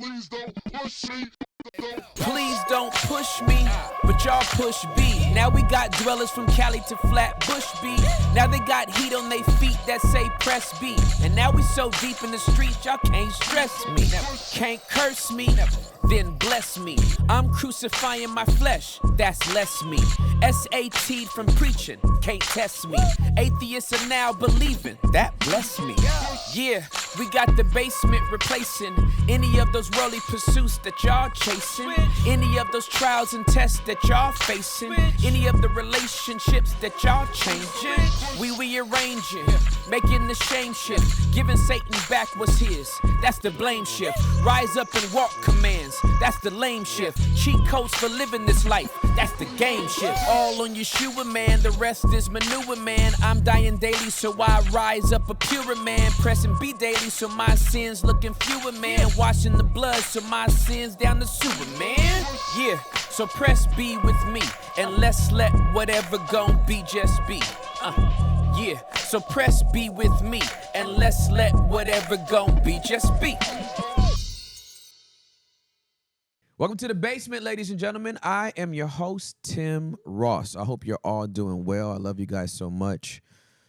Please don't push me. Please don't push me, but y'all push B. Now we got dwellers from Cali to Flatbush B. Now they got heat on their feet that say press B. And now we so deep in the streets, y'all can't stress me. Can't curse me, then bless me. I'm crucifying my flesh, that's less me. SAT'd from preaching, can't test me. Atheists are now believing, that bless me. Yeah, we got the basement replacing any of those worldly pursuits that y'all chasing. Any of those trials and tests that y'all facing. Any of the relationships that y'all changing. We rearranging, making the shame shift. Giving Satan back what's his, that's the blame shift. Rise up and walk commands, that's the lame shift. Cheat codes for living this life, that's the game shift. All on Yeshua, man, the rest is manure, man. I'm dying daily, so I rise up a purer man. Pressing B daily, so my sins looking fewer, man. Washing the blood, so my sins down the sewer, man. Yeah, so press B with me, and let's let whatever gon' be just be. Yeah, so press B with me, and let's let whatever gon' be just be. Welcome to the basement, ladies and gentlemen. I am your host, Tim Ross. I hope you're all doing well. I love you guys so much.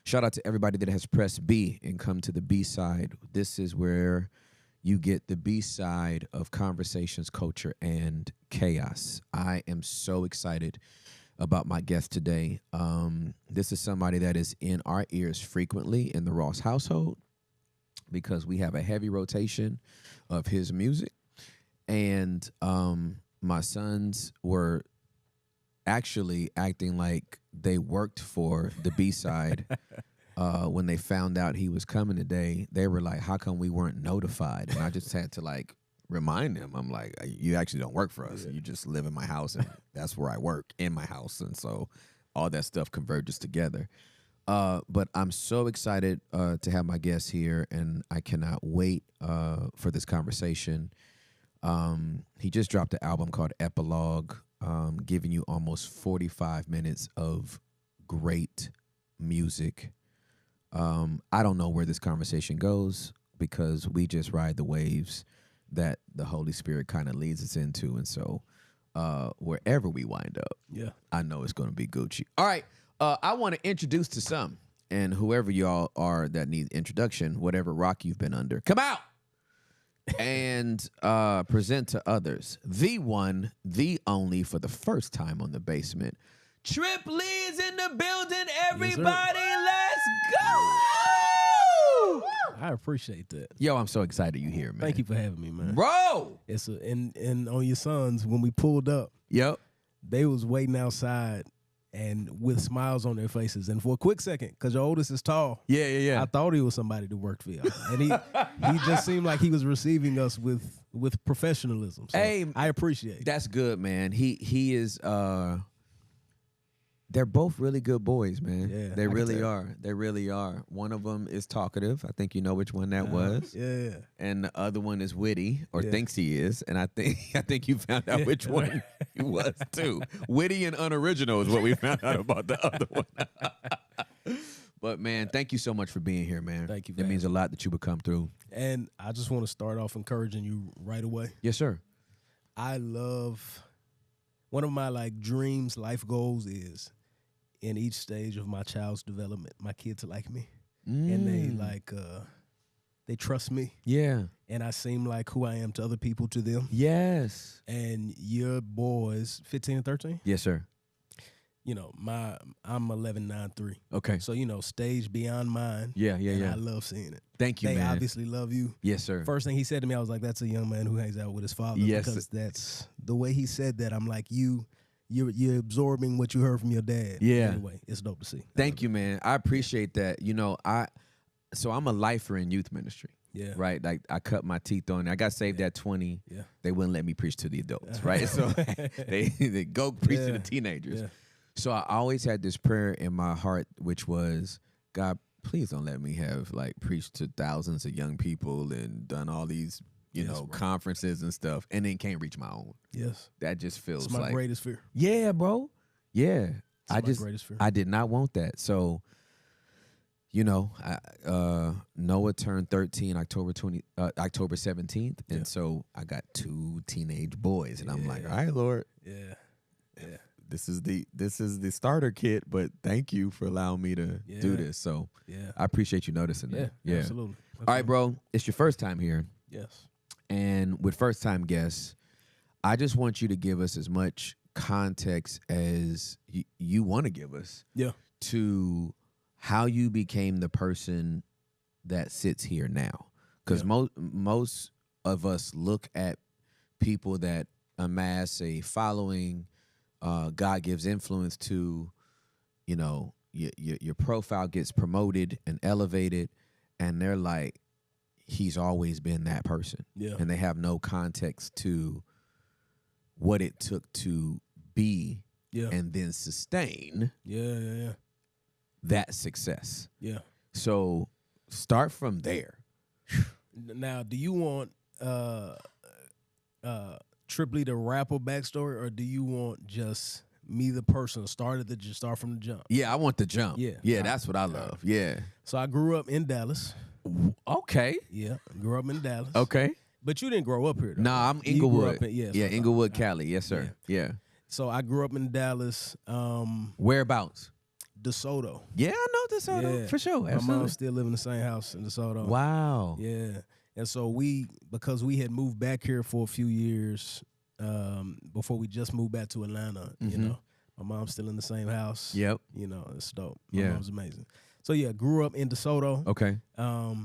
Shout out to everybody that has pressed B and come to the B side. This is where you get the B side of conversations, culture, and chaos. I am so excited about my guest today. This is somebody that is in our ears frequently in the Ross household because we have a heavy rotation of his music. And my sons were actually acting like they worked for the B-side. When they found out he was coming today, they were like, how come we weren't notified? And I just had to like remind them. I'm like, you actually don't work for us. You just live in my house, and that's where I work, in my house. And so all that stuff converges together. But I'm so excited to have my guest here, and I cannot wait for this conversation. He just dropped an album called Epilogue, giving you almost 45 minutes of great music. I don't know where this conversation goes because we just ride the waves that the Holy Spirit kind of leads us into. And so wherever we wind up, I know it's going to be Gucci. All right. I want to introduce to some, and whoever y'all are that need introduction, whatever rock you've been under, come out and present to others the one, the only, for the first time on the basement. Trip Lee's in the building, everybody. Let's go. I appreciate that. Yo, I'm so excited you here, man. Thank you for having me, man. Bro. And on your sons, when we pulled up, they was waiting outside and with smiles on their faces. And for a quick second, because your oldest is tall, I thought he was somebody that worked for y'all. And he just seemed like he was receiving us with professionalism. So hey, I appreciate it. That's good, man. He is they're both really good boys, man. Yeah, they really are. They really are. One of them is talkative. I think you know which one that was. Yeah. And the other one is witty, or thinks he is. And I think you found out which one he was too. Witty and unoriginal is what we found out about the other one. But man, thank you so much for being here, man. Thank you. It means a lot that you would come through. And I just want to start off encouraging you right away. Yes, sir. I love, one of my dreams, life goals is, in each stage of my child's development, my kids like me. And they trust me. Yeah. And I seem like who I am to other people, to them. Yes. And your boys, 15 and 13? Yes, sir. You know, I'm 11-9-3. Okay. So, stage beyond mine. Yeah. I love seeing it. Thank you, man. They obviously love you. Yes, sir. First thing he said to me, I was like, that's a young man who hangs out with his father. Yes. Because that's the way he said that. I'm like, You're absorbing what you heard from your dad. Yeah. Anyway, it's dope to see. Thank you, man. I appreciate that. I'm a lifer in youth ministry. Yeah. Right? Like, I cut my teeth on it. I got saved at 20. Yeah. They wouldn't let me preach to the adults, right? So they go preach to the teenagers. Yeah. So I always had this prayer in my heart, which was, God, please don't let me have preached to thousands of young people and done all these conferences and stuff, and then can't reach my own. Yes. That just feels it's my greatest fear. Yeah, bro. Yeah. It's my greatest fear. I did not want that. So, Noah turned 13 October 17th, and so I got 2 teenage boys, and I'm like, all right, Lord, this is the starter kit, but thank you for allowing me to do this. So I appreciate you noticing that. Yeah, absolutely. All right, bro, it's your first time here. Yes. And with first time guests, I just want you to give us as much context as you want to give us to how you became the person that sits here now. Because most of us look at people that amass a following, God gives influence to, your profile gets promoted and elevated, and they're like, he's always been that person. Yeah. And they have no context to what it took to be and then sustain that success. Yeah. So start from there. Now, do you want Tripley the rapper backstory, or do you want just me the person started to just start from the jump? Yeah, I want the jump. Yeah, that's what I love. Yeah. So I grew up in Dallas. Okay. Yeah, grew up in Dallas. Okay. But you didn't grow up here, though. Nah, I'm Inglewood. Inglewood, Cali. Yes, sir. Yeah. So I grew up in Dallas. Whereabouts? DeSoto. Yeah, I know DeSoto. For sure. Absolutely. My mom still live in the same house in DeSoto. Wow. Yeah. And so because we had moved back here for a few years before we just moved back to Atlanta, my mom's still in the same house. Yep. It's dope. My mom's amazing. So grew up in DeSoto. Okay. My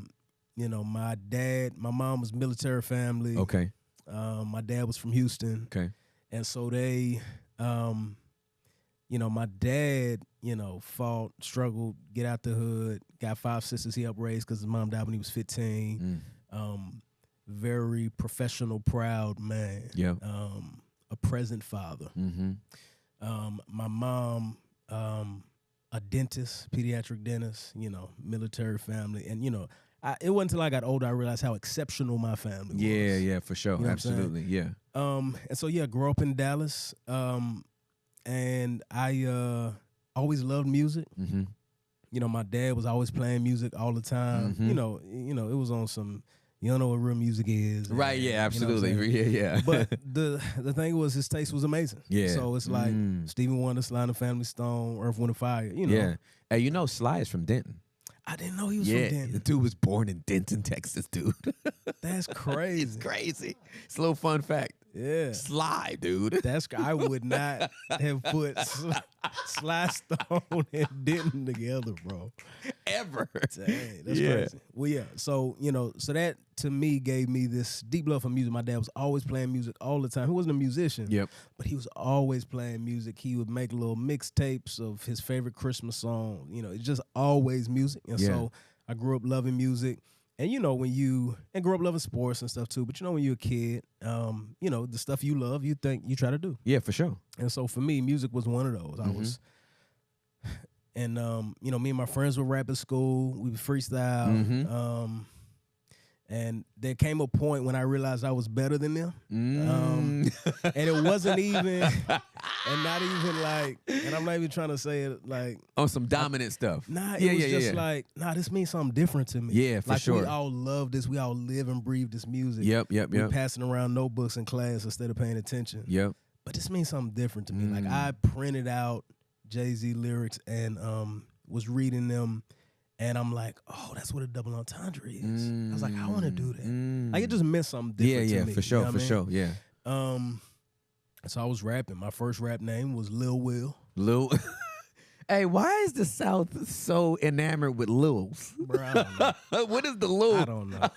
mom was military family. Okay. My dad was from Houston. Okay. And so they, my dad, fought, struggled, get out the hood, got 5 sisters he helped raise because his mom died when he was 15. Very professional, proud man. Yeah. A present father. Mm-hmm. My mom, a dentist, pediatric dentist, military family. And, it wasn't until I got older I realized how exceptional my family was. Yeah, for sure. Absolutely, yeah. And so, grew up in Dallas. And I always loved music. Mm-hmm. My dad was always playing music all the time. Mm-hmm. It was on some, you don't know what real music is. Right, yeah, absolutely. Yeah. But the thing was his taste was amazing. Yeah. So it's like Stevie Wonder, Sly and the Family Stone, Earth, Wind and Fire, Yeah. Hey, Sly is from Denton. I didn't know he was from Denton. The dude was born in Denton, Texas, dude. That's crazy. It's crazy. It's a little fun fact. Yeah. Sly, dude. I would not have put Sly Stone and Denton together, bro. Ever. Dang, that's crazy. Well, so, so that to me gave me this deep love for music. My dad was always playing music all the time. He wasn't a musician, but he was always playing music. He would make little mixtapes of his favorite Christmas song. It's just always music. And so I grew up loving music. And and grew up loving sports and stuff too. But when you're a kid, the stuff you love, you try to do. Yeah, for sure. And so for me, music was one of those. I was, and me and my friends would rap at school. We would freestyle. And there came a point when I realized I was better than them. And it wasn't even, and not even like, and I'm not even trying to say it like. On some dominant stuff. Nah, it was just like, this means something different to me. Yeah, for sure. Like we all love this. We all live and breathe this music. Yep. We're passing around notebooks in class instead of paying attention. Yep. But this means something different to me. Like I printed out Jay-Z lyrics and was reading them. And I'm like, oh, that's what a double entendre is. I was like, I want to do that. Like it just meant something different to me. Yeah, for sure, for sure, yeah. So I was rapping. My first rap name was Lil Will. Lil. Hey, why is the South so enamored with Lils? Bro, I don't know. What is the Lil? I don't know.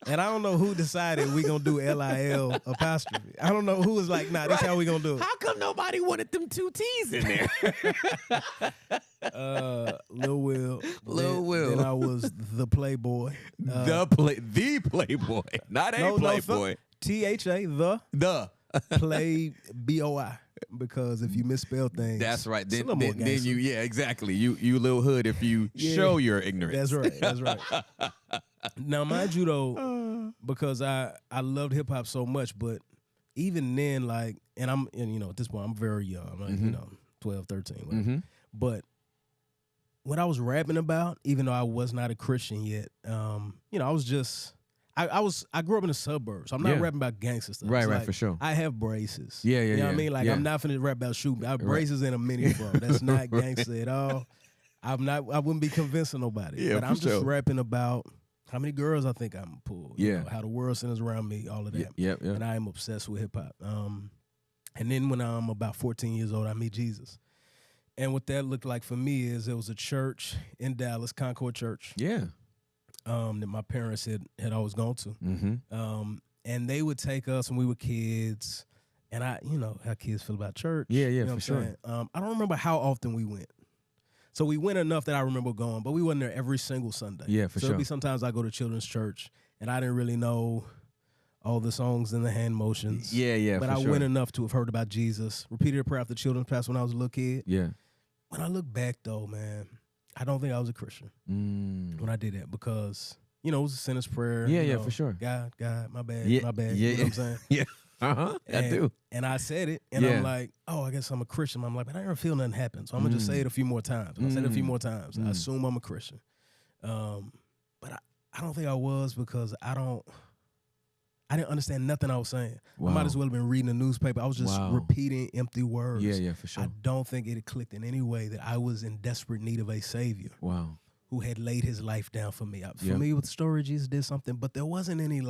And I don't know who decided we gonna do Lil apostrophe. I don't know who was like, nah, this how we gonna do it. How come nobody wanted them 2 T's in there? Lil Will. Lil Will. Then I was the Playboy. The Playboy, not a Playboy. THA, the Play BOI. Because if you misspell things, that's right. Then you, exactly. You little hood if you show your ignorance. That's right. Now, mind you though, because I loved hip hop so much, but even then, like, and at this point I'm very young, I'm like 12, 13, whatever. But what I was rapping about, even though I was not a Christian yet, I was just, I grew up in the suburbs. So I'm not rapping about gangster stuff. Right, like, for sure. I have braces. Yeah. You know what I mean? Like, I'm not finna rap about shooting. I have braces in a mini bro. That's not gangster at all. I wouldn't be convincing nobody. Yeah, but I'm just rapping about how many girls I think I'm pulled. Yeah. You know, how the world centers around me, all of that. Yeah. And I am obsessed with hip hop. And then when I'm about 14 years old, I meet Jesus. And what that looked like for me is it was a church in Dallas, Concord Church. Yeah. That my parents had always gone to. Mm-hmm. And they would take us when we were kids. And how kids feel about church. Yeah, you know for sure. I don't remember how often we went. So we went enough that I remember going, but we wasn't there every single Sunday. Yeah, for sure. So it'd be sometimes I go to children's church, and I didn't really know all the songs and the hand motions. Yeah, but I went enough to have heard about Jesus, repeated a prayer after children's class when I was a little kid. Yeah. When I look back, though, man, I don't think I was a Christian when I did that because, it was a sinner's prayer. Yeah, for sure. God, my bad, yeah, my bad. Yeah, you know what I'm saying? Yeah. I do. And I said it, and I'm like, oh, I guess I'm a Christian. I'm like, but I never feel nothing happen, so I'm going to just say it a few more times. I said it a few more times. I assume I'm a Christian. But I don't think I was because I didn't understand nothing I was saying. Wow. I might as well have been reading a newspaper. I was just repeating empty words. Yeah, for sure. I don't think it had clicked in any way that I was in desperate need of a Savior. Wow. Who had laid his life down for me. I'm familiar with the story, Jesus did something, but there wasn't any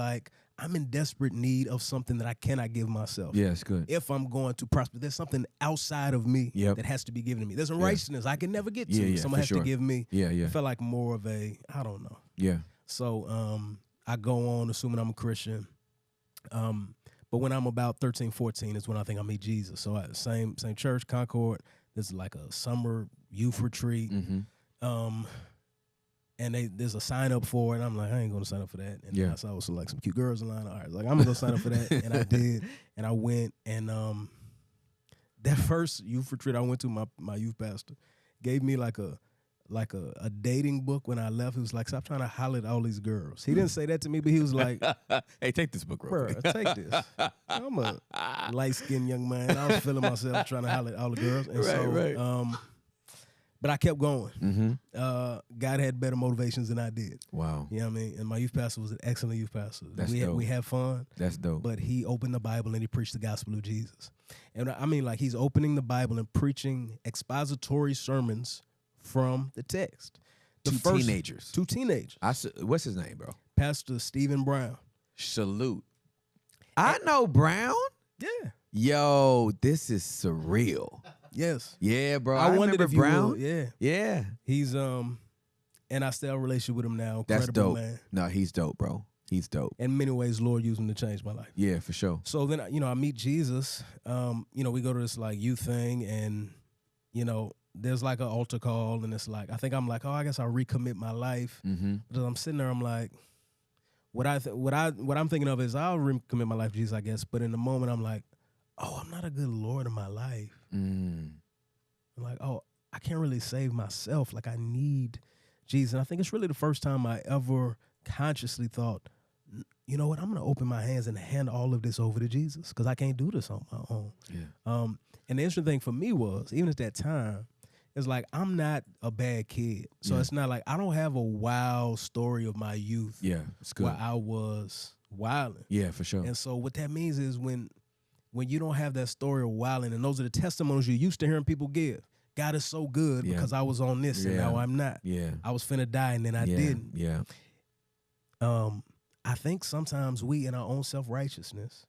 I'm in desperate need of something that I cannot give myself. Yeah, it's good. If I'm going to prosper, there's something outside of me that has to be given to me. There's a righteousness I can never get to. Someone has to give me. Yeah. It felt like more of I don't know. Yeah. So I go on assuming I'm a Christian. But when I'm about 13, 14 is when I think I meet Jesus. So at the same church, Concord, there's like a summer youth retreat. Mm-hmm. And there's a sign up for it. And I'm like, I ain't gonna sign up for that. And I saw some cute girls in line. All right, I'm gonna go sign up for that. And I did. And I went. And that first youth retreat I went to, my youth pastor gave me like a dating book when I left. He was like, stop trying to holler at all these girls. He didn't say that to me, but he was like, hey, take this book, bro. Take this. I'm a light-skinned young man. I was feeling myself trying to holler at all the girls. And right. But I kept going. Mm-hmm. God had better motivations than I did. Wow. You know what I mean? And my youth pastor was an excellent youth pastor. That's dope. We had fun. That's dope. But he opened the Bible and he preached the gospel of Jesus. And I mean, he's opening the Bible and preaching expository sermons from the text. Two teenagers. What's his name, bro? Pastor Stephen Brown. Salute. I know Brown. Yeah. Yo, this is surreal. Yes. Yeah, bro. I wondered remember if Brown. Yeah. He's and I still have a relationship with him now. That's dope. Man. No, he's dope, bro. He's dope. In many ways, Lord used him to change my life. Yeah, for sure. So then, I meet Jesus. We go to this youth thing, and there's an altar call, and it's I think I'm I guess I'll recommit my life. Mm-hmm. But I'm sitting there, I'm like, what I'm thinking of is I'll recommit my life to Jesus, I guess. But in the moment, I'm like, oh, I'm not a good Lord in my life. I'm like, oh, I can't really save myself. I need Jesus. And I think it's really the first time I ever consciously thought, you know what, I'm going to open my hands and hand all of this over to Jesus because I can't do this on my own. Yeah. And the interesting thing for me was, even at that time, it's I'm not a bad kid. So it's not I don't have a wild story of my youth. Yeah, it's good. Where I was wilding. Yeah, for sure. And so what that means is when you don't have that story of wilding, and those are the testimonies you're used to hearing people give. God is so good because I was on this and now I'm not. Yeah. I was finna die and then I didn't. Yeah. I think sometimes we in our own self-righteousness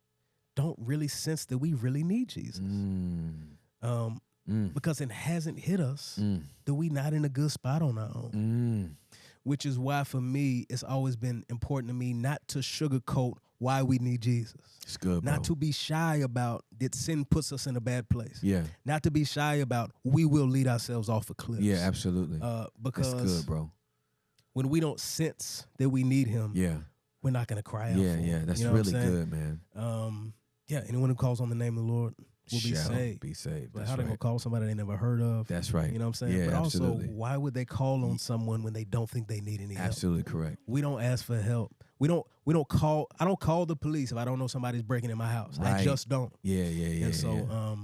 don't really sense that we really need Jesus. Because it hasn't hit us that we not in a good spot on our own. Which is why for me, it's always been important to me not to sugarcoat why we need Jesus. It's good, bro. Not to be shy about that sin puts us in a bad place. Yeah. Not to be shy about we will lead ourselves off a cliff. Yeah, absolutely. Because that's good, bro. When we don't sense that we need him, we're not going to cry out for him. Yeah, that's really good, man. Anyone who calls on the name of the Lord will be saved. Be saved. But how they going to call somebody they never heard of? That's right. You know what I'm saying? Yeah, but absolutely. Also, why would they call on someone when they don't think they need any help? Absolutely correct. We don't ask for help. We don't call. I don't call the police if I don't know somebody's breaking in my house. Right. I just don't. Yeah. And so,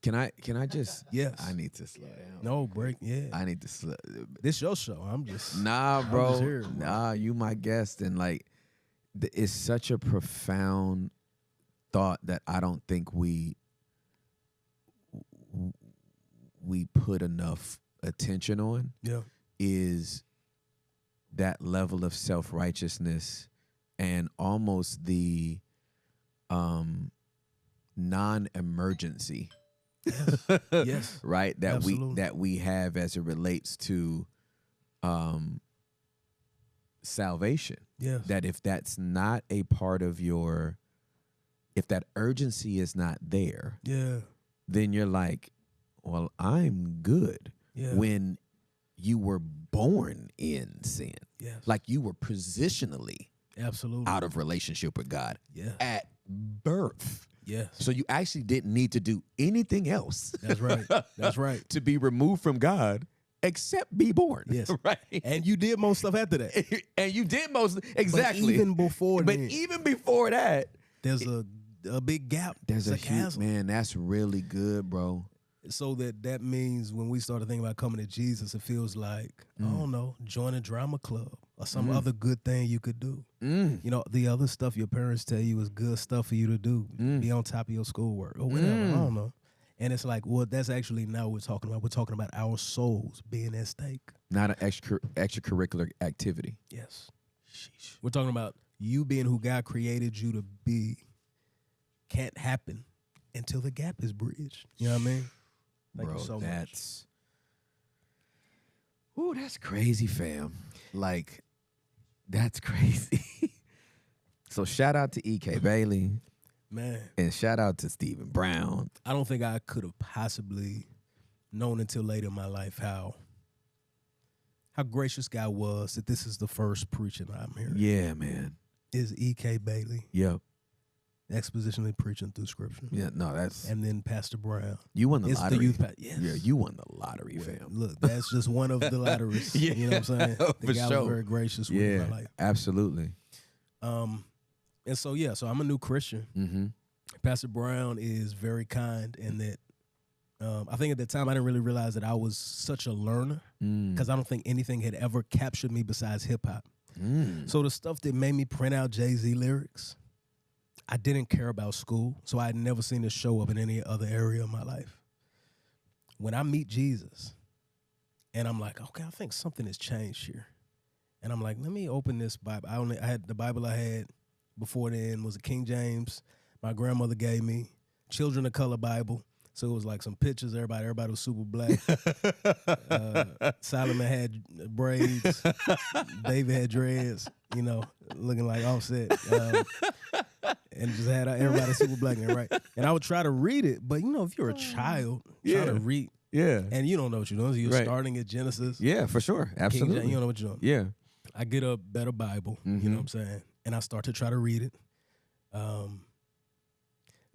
Can I just? Yes. I need to slow down. No break. Yeah. I need to slow. This your show. I'm just. Nah, bro. I'm just here, bro. Nah, you my guest, and like, it's such a profound thought that I don't think we put enough attention on. Yeah. Is that level of self-righteousness and almost the non-emergency. Yes. Yes. Right? That Absolutely. we have as it relates to salvation. Yes. That if that's not a part of if that urgency is not there, Yeah. then you're like, well, I'm good. Yeah. When you were born in sin. Yes. Like you were positionally Absolutely out of relationship with God. Yeah. At birth. Yes. So you actually didn't need to do anything else. That's right. That's right. To be removed from God except be born. Yes. Right. And you did most stuff after that. And you did most exactly. But even before But then, even before that, there's a big gap. there's a huge, chasm. man, that's really good, bro. So that means when we started thinking about coming to Jesus, it feels like, I don't know, join a drama club or some other good thing you could do. You know, the other stuff your parents tell you is good stuff for you to do. Be on top of your schoolwork or whatever. I don't know. And it's like, well, that's actually not what we're talking about. We're talking about our souls being at stake. Not an extracurricular activity. Yes. Sheesh. We're talking about you being who God created you to be can't happen until the gap is bridged. You know what I mean? Thank Bro, you so that's crazy, fam. Like, that's crazy. So shout out to E.K. Bailey. Man. And shout out to Stephen Brown. I don't think I could have possibly known until later in my life how gracious God was that this is the first preaching I'm hearing. Yeah, man. Is E.K. Bailey. Yep. Expositionally preaching through scripture. Yeah, no, that's... And then Pastor Brown. You won the lottery. The youth yes. Yeah, you won the lottery, fam. Look, that's just one of the lotteries. Yeah, you know what I'm saying? The guy sure. was very gracious with my life. Absolutely. And so, so I'm a new Christian. Mm-hmm. Pastor Brown is very kind in that I think at the time I didn't really realize that I was such a learner because I don't think anything had ever captured me besides hip-hop. So the stuff that made me print out Jay-Z lyrics, I didn't care about school, so I had never seen it show up in any other area of my life. When I meet Jesus, and I'm like, okay, I think something has changed here. And I'm like, let me open this Bible. I had the Bible I had before then was a King James. My grandmother gave me Children of Color Bible. So it was like some pictures. Everybody was super black. Solomon had braids. David had dreads. You know, looking like Offset. And just had everybody super black in it, right? And I would try to read it, but you know, if you're a child, trying to read, and you don't know what you're doing, so you're starting at Genesis. Yeah, for sure, absolutely. James, you don't know what you're doing. Yeah, I get a better Bible. You know what I'm saying, and I start to try to read it.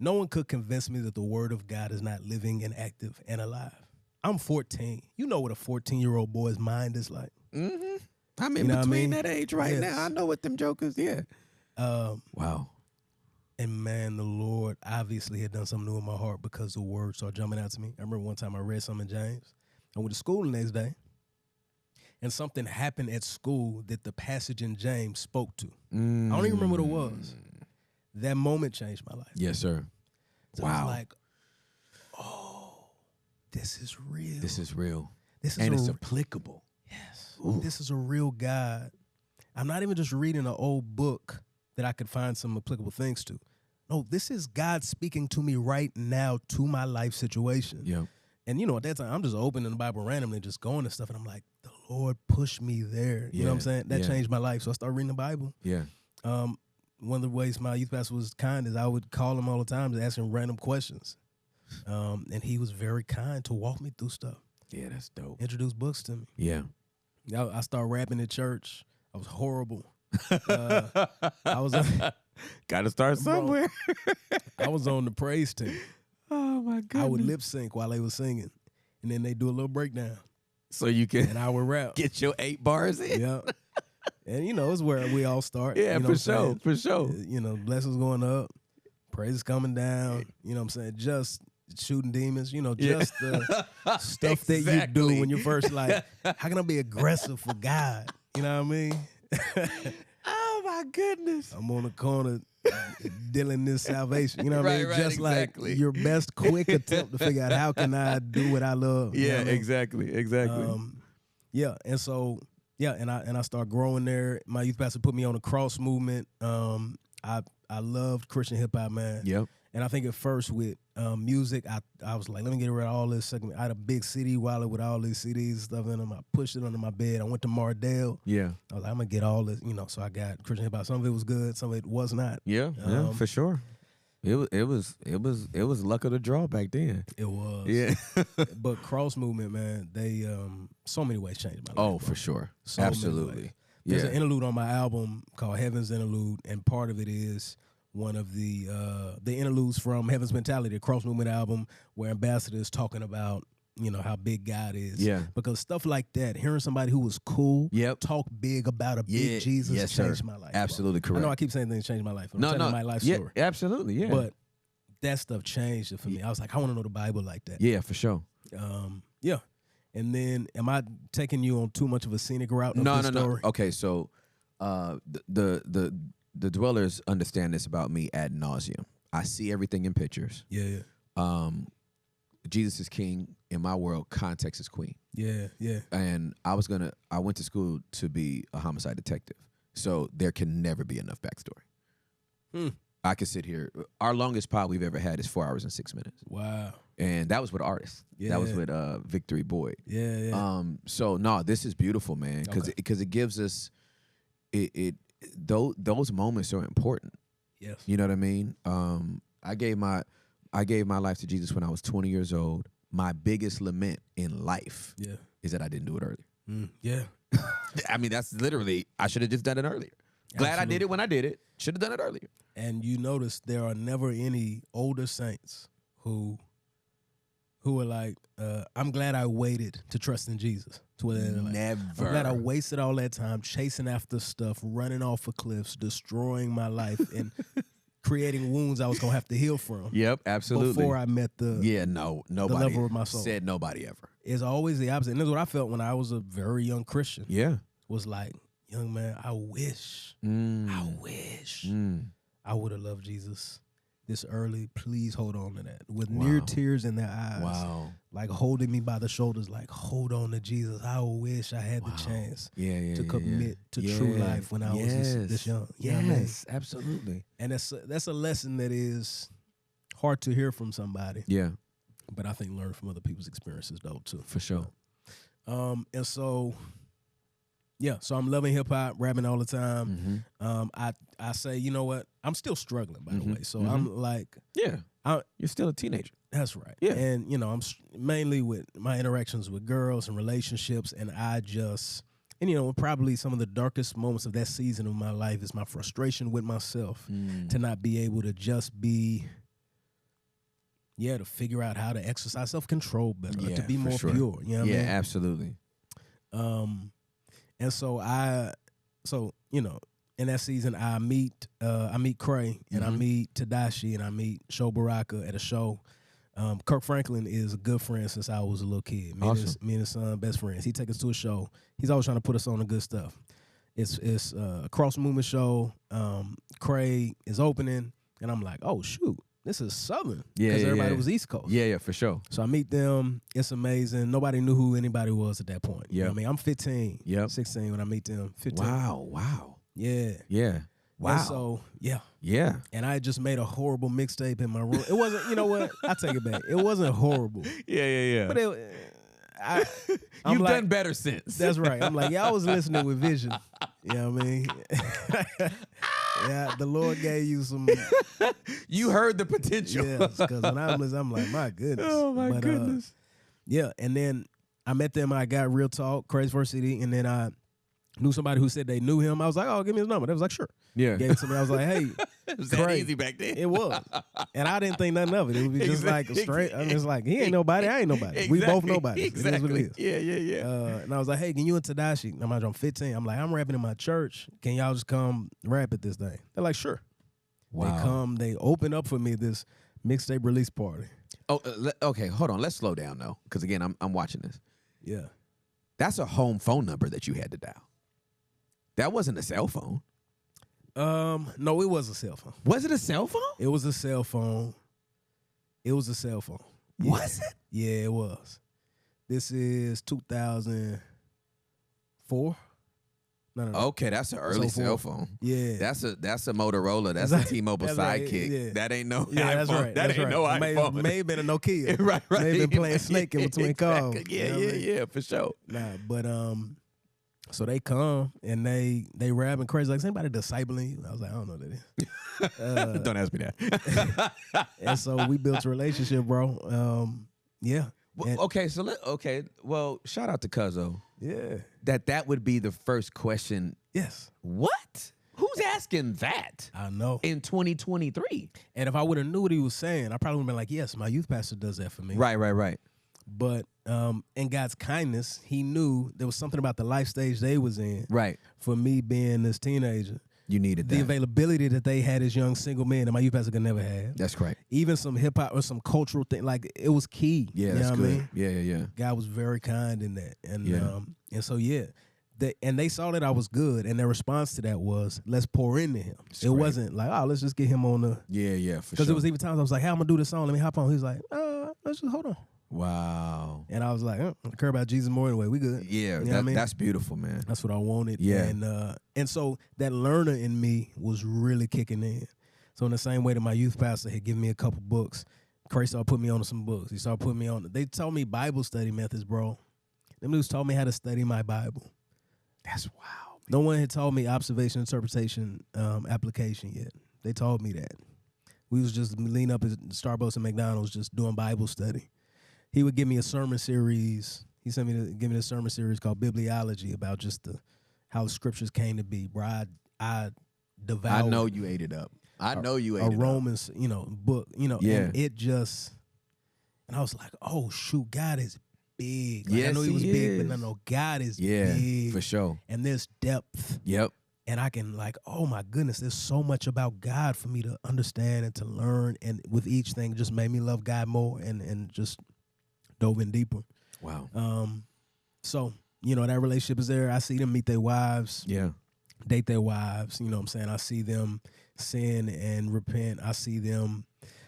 No one could convince me that the Word of God is not living and active and alive. I'm 14. You know what a 14-year-old boy's mind is like. Mm-hmm. I'm in between that age right now. I know what them jokers. Yeah. Wow. And man, the Lord obviously had done something new in my heart because the word started jumping out to me. I remember one time I read something in James. I went to school the next day, and something happened at school that the passage in James spoke to. I don't even remember what it was. That moment changed my life. Yes, sir. So I was like, oh, this is real. This is real. And it's applicable. Yes. Ooh. This is a real God. I'm not even just reading an old book that I could find some applicable things to. No, this is God speaking to me right now to my life situation. Yeah. And, you know, at that time, I'm just opening the Bible randomly, just going to stuff. And I'm like, the Lord pushed me there. You know what I'm saying? That changed my life. So I started reading the Bible. Yeah. One of the ways my youth pastor was kind is I would call him all the time to ask him random questions. And he was very kind to walk me through stuff. Yeah, that's dope. Introduce books to me. Yeah. I started rapping at church. I was horrible. I was gotta start somewhere. I was on the praise team. Oh my goodness. I would lip sync while they were singing, and then they do a little breakdown. So you can and I would rap. Get your 8 bars in. Yeah. And you know, it's where we all start. Yeah, you know for sure. For sure. You know, blessings going up, praises coming down. You know what I'm saying? Just shooting demons, just the stuff that you do when you're first like, how can I be aggressive for God? You know what I mean? Oh my goodness. I'm on the corner dealing this salvation. You know what I mean? Just exactly. like your best quick attempt to figure out how can I do what I love. Yeah, you know what I mean? exactly. Yeah, and so and I start growing there. My youth pastor put me on the cross movement. I loved Christian hip hop, man. Yep. And I think at first with music, I was like, let me get rid of all this. I had a big CD wallet with all these CDs and stuff in them. I pushed it under my bed. I went to Mardell. Yeah. I was like, I'm gonna get all this, so I got Christian hip hop. Some of it was good, some of it was not. Yeah, for sure. It was luck of the draw back then. It was. Yeah. But cross movement, man, they so many ways changed my life. Oh, for sure. So absolutely. There's an interlude on my album called Heaven's Interlude, and part of it is one of the interludes from Heaven's Mentality, the cross movement album, where Ambassador is talking about how big God is. Yeah. Because stuff like that, hearing somebody who was cool talk big about a big Jesus changed my life. Absolutely correct. I know I keep saying things changed my life. I'm telling my life story. Yeah, absolutely, yeah. But that stuff changed it for me. I was like, I want to know the Bible like that. Yeah, for sure. Yeah. And then, am I taking you on too much of a scenic route? No. Okay, so the dwellers understand this about me ad nauseum. I see everything in pictures. Yeah. Jesus is king. In my world, context is queen. Yeah. And I went to school to be a homicide detective. So there can never be enough backstory. I could sit here. Our longest pod we've ever had is 4 hours and 6 minutes. Wow. And that was with artists. Yeah. That was with Victory Boyd. Yeah. So no, this is beautiful, man, because it gives us those moments are important. Yes. You know what I mean? I gave my life to Jesus when I was 20 years old. My biggest lament in life is that I didn't do it earlier. Yeah. I mean, that's literally, I should have just done it earlier. Glad I did it when I did it. Should have done it earlier. And you notice there are never any older saints who are like, I'm glad I waited to trust in Jesus. Never. I'm glad I wasted all that time chasing after stuff, running off of cliffs, destroying my life, and creating wounds I was going to have to heal from. Yep, absolutely. Before I met nobody the level of my soul. Said nobody ever. It's always the opposite. And this is what I felt when I was a very young Christian. Yeah. Was like, young man, I wish I would have loved Jesus this early. Please hold on to that. With near tears in their eyes. Wow. Like holding me by the shoulders, like, hold on to Jesus. I wish I had the chance to commit to true life when I was this young. Yes, absolutely. And that's a lesson that is hard to hear from somebody. Yeah. But I think learn from other people's experiences though too. For sure. And so so I'm loving hip hop, rapping all the time. I say, you know what? I'm still struggling, by the way. So I'm like, you're still a teenager. That's right. Yeah. And I'm mainly with my interactions with girls and relationships, and probably some of the darkest moments of that season of my life is my frustration with myself to not be able to just be. Yeah, to figure out how to exercise self-control better, to be more pure. You know what I mean? Yeah, absolutely. And so in that season, I meet Cray, and I meet Tadashi, and I meet Sho Baraka at a show. Kirk Franklin is a good friend since I was a little kid. Me and his son, best friends. He take us to a show. He's always trying to put us on the good stuff. It's a cross movement show. Cray is opening, and I'm like, oh shoot. This is Southern. Because everybody was East Coast. Yeah, for sure. So I meet them. It's amazing. Nobody knew who anybody was at that point. Yeah. You know what I mean? I'm 15, 16 when I meet them. 15. Wow. Yeah. Yeah. Wow. And so, Yeah. And I just made a horrible mixtape in my room. It wasn't, you know what? I take it back. It wasn't horrible. Yeah. But you've done better since. That's right. I'm like, I was listening with vision. You know what I mean? Yeah, the Lord gave you some. You heard the potential. Yes, because when I'm listening, I'm like, my goodness. Oh, my goodness. Yeah, and then I met them. I got Real Talk, Crazy First City, and then I knew somebody who said they knew him. I was like, oh, give me his number. They was like, sure. Yeah. Gave it to me. I was like, hey. It was that easy back then. It was. And I didn't think nothing of it. It would be just like a straight. I'm just like, he ain't nobody. I ain't nobody. We both nobody. Exactly. It is what it is. Yeah. And I was like, hey, can you and Tadashi? I'm 15. I'm like, I'm rapping in my church. Can y'all just come rap at this thing? They're like, sure. Wow. They open up for me this mixtape release party. Oh, okay. Hold on. Let's slow down though, because again, I'm watching this. Yeah. That's a home phone number that you had to dial. That wasn't a cell phone. No, it was a cell phone. Was it a cell phone? It was a cell phone. It was a cell phone. Yeah. Was it? Yeah, it was. This is 2004. No. Okay, that's an early cell phone. Yeah. That's a Motorola. That's a T-Mobile Sidekick. Right, yeah. That ain't no iPhone. That's right. That ain't no iPhone. May have been a Nokia. right. May have been playing Snake in between calls. Yeah, for sure. Nah, but so they come and they rapping crazy like, is anybody discipling you? I was like, I don't know what that is. Don't ask me that. And so we built a relationship, bro. Yeah. Well, well, shout out to Cuzzo. Yeah. That would be the first question. Yes. What? Who's asking that? I know. In 2023. And if I would have knew what he was saying, I probably would have been like, yes, my youth pastor does that for me. Right. But in God's kindness, he knew there was something about the life stage they was in. Right. For me being this teenager. You needed that. The availability that they had as young single men that my youth pastor could never have. That's correct. Even some hip hop or some cultural thing, like it was key. Yeah, that's good. What I mean? Yeah. God was very kind in that. And so they saw that I was good, and their response to that was, let's pour into him. That's it great. Wasn't like, oh, let's just get him on the Yeah, for sure. Because it was even times I was like, hey, I'm gonna do this song, let me hop on. He was like, let's just hold on. Wow. And I was like, I care about Jesus more anyway. We good. Yeah, you know what I mean? That's beautiful, man. That's what I wanted. Yeah. And so that learner in me was really kicking in. So in the same way that my youth pastor had given me a couple books, Cray started putting me on some books. He started putting me on. They taught me Bible study methods, bro. Them dudes taught me how to study my Bible. That's wow. No one had taught me observation, interpretation, application yet. They taught me that. We was just leaning up at Starbucks and McDonald's just doing Bible study. He would give me a sermon series. He sent me to give me a sermon series called Bibliology about just how the scriptures came to be. Bro, I devoured. I know you ate it up. I know you ate it up. A Romans, book, Yeah. And it just, and I was like, oh shoot, God is big. Like, yes, I know he was big, is. but no, God is yeah, big. for sure. And there's depth. Yep. And I can oh my goodness, there's so much about God for me to understand and to learn. And with each thing, just made me love God more and just dove in deeper. Wow. So, that relationship is there. I see them meet their wives. Yeah. Date their wives. You know what I'm saying? I see them sin and repent. I see them,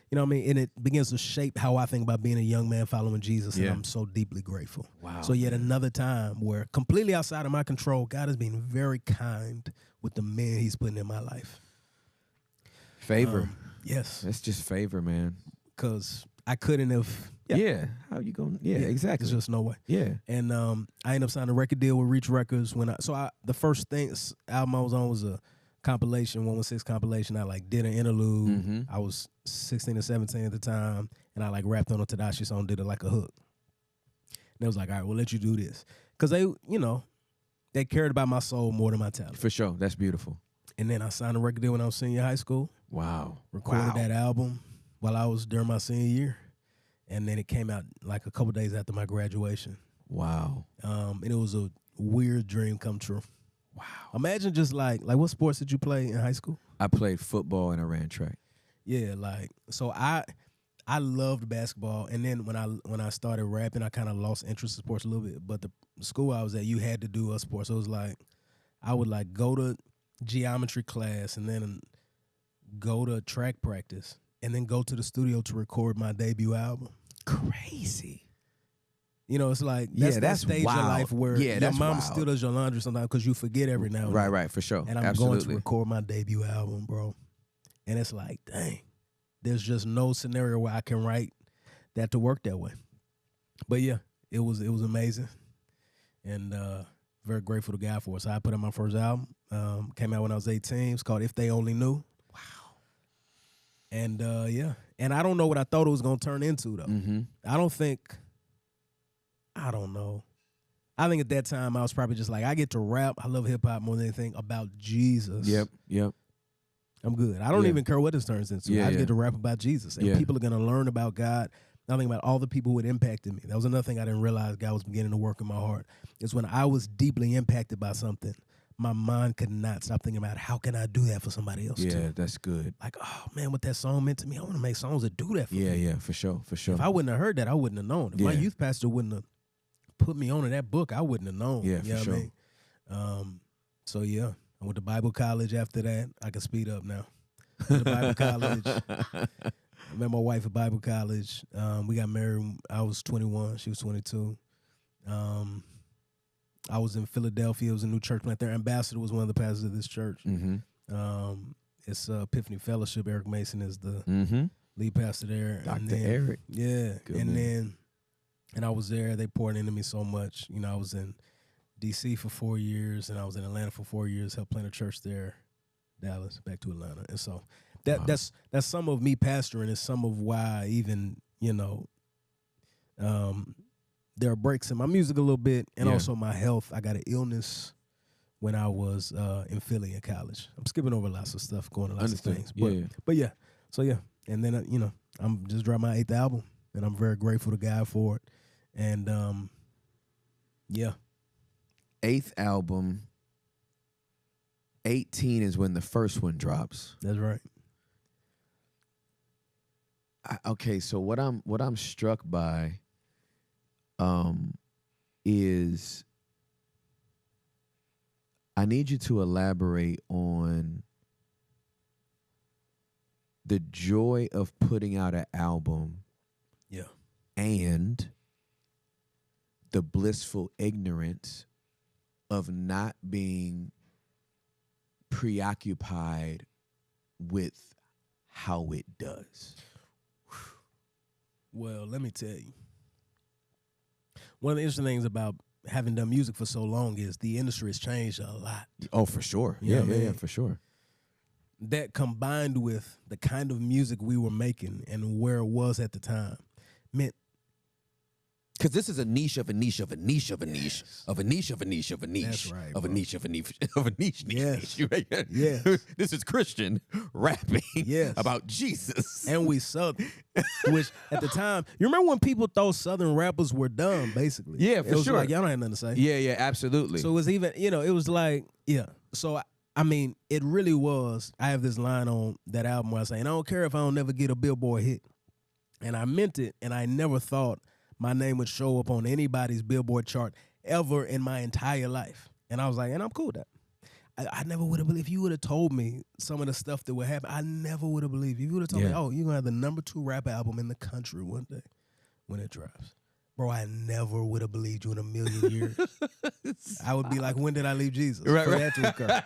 you know what I mean? And it begins to shape how I think about being a young man following Jesus. Yeah. And I'm so deeply grateful. Wow. So yet another time where completely outside of my control, God has been very kind with the men he's putting in my life. Favor. Yes. It's just favor, man. Because I couldn't have. Yeah. How you going? Yeah, exactly. There's just no way. Yeah. And I ended up signing a record deal with Reach Records the first album I was on was a compilation, 116 compilation. I did an interlude. Mm-hmm. I was 16 or 17 at the time, and I rapped on a Tadashi song, did it like a hook. And they was like, all right, we'll let you do this. Because they cared about my soul more than my talent. For sure. That's beautiful. And then I signed a record deal when I was senior high school. Wow. Recorded that album while I was during my senior year. And then it came out like a couple days after my graduation. Wow. And it was a weird dream come true. Wow. Imagine just like what sports did you play in high school? I played football and I ran track. Yeah, so I loved basketball, and then when I started rapping, I kind of lost interest in sports a little bit. But the school I was at, you had to do a sport. So it was like I would go to geometry class and then go to track practice and then go to the studio to record my debut album. Crazy. It's like that's that stage wild. of life where your mom wild. still does your laundry sometimes because you forget every now and then. Right, for sure. And I'm Absolutely. going to record my debut album, bro. And it's like, dang, there's just no scenario where I can write that to work that way. But yeah, it was amazing. And very grateful to God for it. So I put out my first album. Came out when I was 18. It's called If They Only Knew. Wow. And yeah. And I don't know what I thought it was going to turn into, though. Mm-hmm. I don't know. I think at that time I was probably just like, I get to rap. I love hip hop more than anything about Jesus. Yep. I'm good. I don't even care what this turns into. I get to rap about Jesus. And people are going to learn about God. I think about all the people who had impacted me. That was another thing I didn't realize God was beginning to work in my heart. Is when I was deeply impacted by something, my mind could not stop thinking about how can I do that for somebody else too. Yeah, that's good. Like, oh man, what that song meant to me. I want to make songs that do that for me. Yeah, for sure. If I wouldn't have heard that, I wouldn't have known. If my youth pastor wouldn't have put me on to that book, I wouldn't have known. Yeah, for sure. I mean? So yeah, I went to Bible college after that. I can speed up now. Went to Bible college. I met my wife at Bible college. We got married. I was 21. She was 22. I was in Philadelphia. It was a new church plant there. Ambassador was one of the pastors of this church. Mm-hmm. It's Epiphany Fellowship. Eric Mason is the lead pastor there. Dr. Eric. Yeah. Good and man. then I was there. They poured into me so much. You know, I was in D.C. for 4 years, and I was in Atlanta for 4 years, helped plant a church there, Dallas, back to Atlanta. And so that's some of me pastoring. It's some of why I even, you know, there are breaks in my music a little bit, and also my health. I got an illness when I was in Philly in college. I'm skipping over lots of stuff, going to lots of things. But yeah. So yeah. And then, you know, I'm just dropping my 8th album, and I'm very grateful to God for it. And yeah. 8th album. 18 is when the first one drops. That's right. Okay, so what I'm struck by is I need you to elaborate on the joy of putting out an album, and the blissful ignorance of not being preoccupied with how it does. Well, let me tell you. One of the interesting things about having done music for so long is the industry has changed a lot. Oh, for sure. Yeah, for sure. That combined with the kind of music we were making and where it was at the time meant, because this is a niche of a niche of a niche of a niche of a niche of a niche of a niche. That's right, of a niche of a niche of a niche. Yes. Right? Yes. This is Christian rapping about Jesus. And we Southern, which at the time, you remember when people thought Southern rappers were dumb, basically? Yeah, for it was sure. Like, y'all don't have nothing to say. Yeah, absolutely. So it was even, you know, it was like, So, I mean, it really was. I have this line on that album where I say, and I don't care if I don't never get a Billboard hit. And I meant it, and I never thought my name would show up on anybody's Billboard chart ever in my entire life. And I was like, and I'm cool with that. I never would have believed, if you would have told me some of the stuff that would happen, I never would have believed. If you would have told me, oh, you're going to have the number 2 rap album in the country one day when it drops. Bro, I never would have believed you in a million years. I would be like, when did I leave Jesus? Right. That to occur.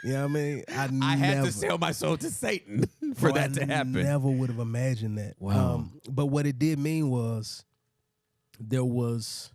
You know what I mean? I had to sell my soul to Satan for that to happen. I never would have imagined that. Wow. But what it did mean was there was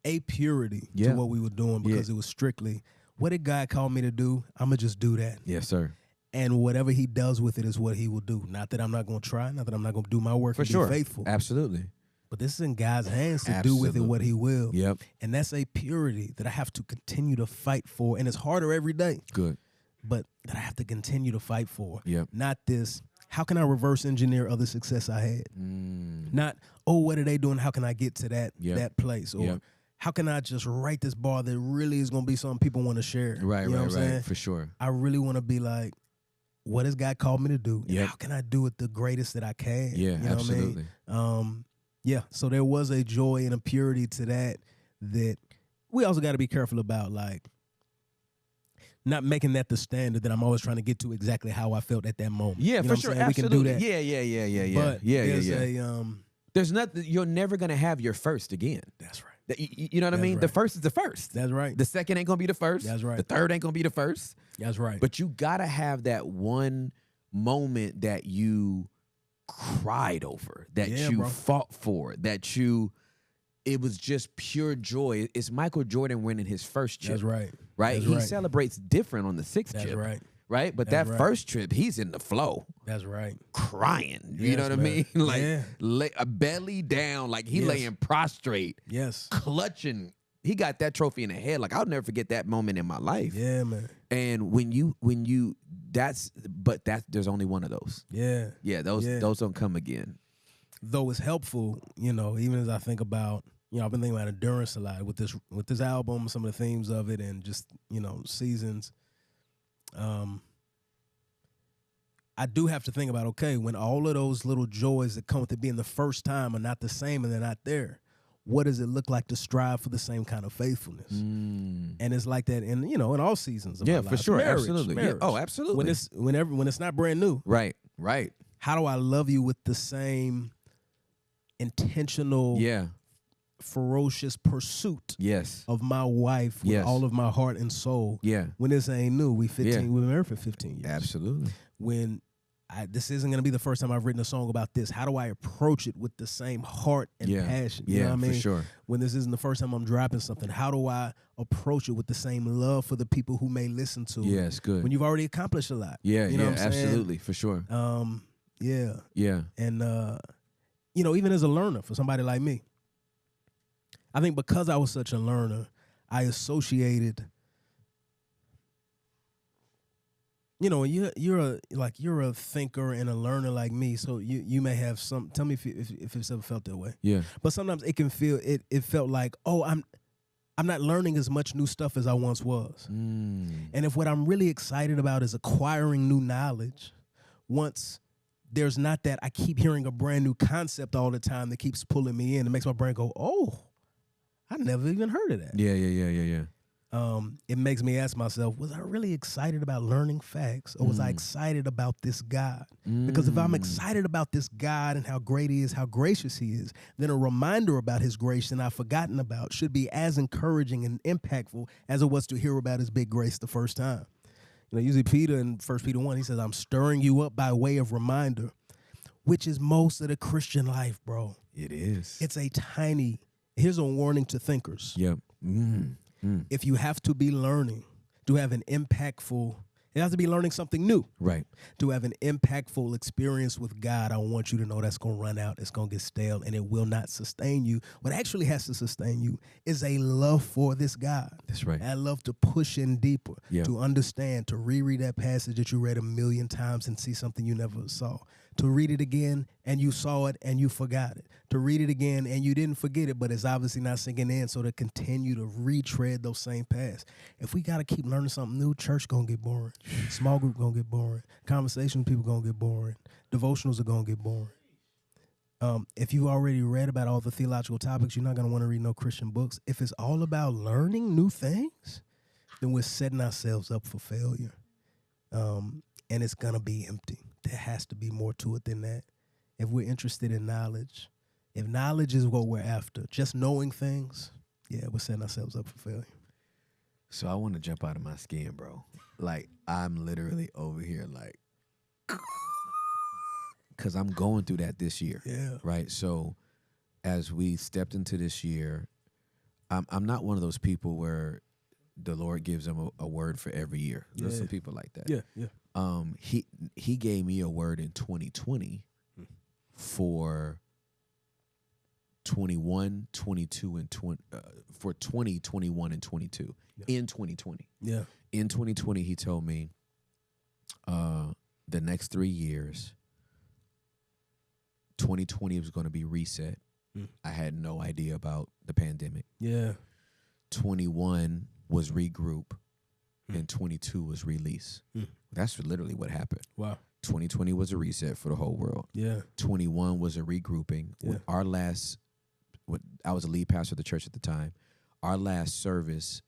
a purity to what we were doing, because it was strictly, what did God call me to do? I'm going to just do that. Yes, sir. And whatever he does with it is what he will do. Not that I'm not going to try, not that I'm not going to do my work and be faithful. Absolutely. But this is in God's hands to do with it what he will. Yep. And that's a purity that I have to continue to fight for. And it's harder every day. Good. But that I have to continue to fight for. Yep. Not this, how can I reverse engineer other success I had? Not, oh, what are they doing? How can I get to that place? Or how can I just write this bar that really is going to be something people want to share? Right, you know what I'm saying? For sure. I really want to be like, what has God called me to do? And how can I do it the greatest that I can? Yeah, you know absolutely. What I mean? So there was a joy and a purity to that we also got to be careful about, like, not making that the standard that I'm always trying to get to exactly how I felt at that moment. Yeah, you know for sure. Absolutely. We can do that. Yeah. But there's nothing. You're never gonna have your first again. That's right. You know what I mean? Right. The first is the first. That's right. The second ain't gonna be the first. That's right. The third ain't gonna be the first. That's right. But you gotta have that one moment that you cried over, that you fought for, that it was just pure joy. It's Michael Jordan winning his first chip. That's right. Right? That's he right. celebrates different on the 6th chip. That's right. Right? But that first trip, he's in the flow. That's right. Crying. You know what I mean? Like a belly down, like he laying prostrate. Yes. Clutching. He got that trophy in the head. Like, I'll never forget that moment in my life. Yeah, man. And there's only one of those. Yeah. Yeah, those don't come again. Though it's helpful, even as I think about, I've been thinking about endurance a lot with this album, some of the themes of it, and just, seasons. I do have to think about, okay, when all of those little joys that come with it being the first time are not the same and they're not there, what does it look like to strive for the same kind of faithfulness? And it's like that in all seasons of my life. For sure. Marriage, Absolutely. marriage. Yeah. Oh, absolutely. When it's not brand new. Right. How do I love you with the same intentional, ferocious pursuit of my wife with all of my heart and soul? Yeah. When this ain't new. We've been married for 15 years. Absolutely. When this isn't going to be the first time I've written a song about this. How do I approach it with the same heart and passion? You know what I mean? For sure. When this isn't the first time I'm dropping something, how do I approach it with the same love for the people who may listen to it? Yeah, it's good. When you've already accomplished a lot. Yeah, you know what I'm absolutely, saying? for sure. Yeah. And, even as a learner, for somebody like me, I think because I was such a learner, I associated... you're a thinker and a learner like me, so you may have some. Tell me if it's ever felt that way. Yeah. But sometimes it can feel it felt like, I'm not learning as much new stuff as I once was. And if what I'm really excited about is acquiring new knowledge, once there's not that, I keep hearing a brand new concept all the time that keeps pulling me in. It makes my brain go, oh, I never even heard of that. Yeah. It makes me ask myself, was I really excited about learning facts, or was I excited about this God? Because if I'm excited about this God and how great he is, how gracious he is, then a reminder about his grace that I've forgotten about should be as encouraging and impactful as it was to hear about his big grace the first time. Usually Peter in 1 Peter 1, he says, I'm stirring you up by way of reminder, which is most of the Christian life, bro. It is. It's here's a warning to thinkers. Yep. If you have to be learning to have an impactful, it has to be learning something new. Right. To have an impactful experience with God, I want you to know that's going to run out, it's going to get stale, and it will not sustain you. What actually has to sustain you is a love for this God. That's right. I love to push in deeper, to understand, to reread that passage that you read 1,000,000 times and see something you never saw. To read it again and you saw it and you forgot it. To read it again and you didn't forget it, but it's obviously not sinking in, so to continue to retread those same paths. If we got to keep learning something new, church going to get boring. Small group going to get boring. Conversation with people going to get boring. Devotionals are going to get boring. If you already read about all the theological topics, you're not going to want to read no Christian books. If it's all about learning new things, then we're setting ourselves up for failure. And it's going to be empty. There has to be more to it than that. If we're interested in knowledge, if knowledge is what we're after, just knowing things, we're setting ourselves up for failure. So I want to jump out of my skin, bro. Like, I'm literally over here, like, because I'm going through that this year. Yeah. Right? So as we stepped into this year, I'm not one of those people where the Lord gives them a word for every year. There's some people like that. Yeah. He gave me a word in 2020 for 21, 22, and 20 for 20, 21, and 22 in 2020. Yeah. In 2020, he told me the next 3 years, 2020 was going to be reset. I had no idea about the pandemic. Yeah. 21 was regroup, and 22 was release. That's literally what happened. Wow. 2020 was a reset for the whole world. Yeah. 21 was a regrouping. Yeah. I was a lead pastor of the church at the time. Our last service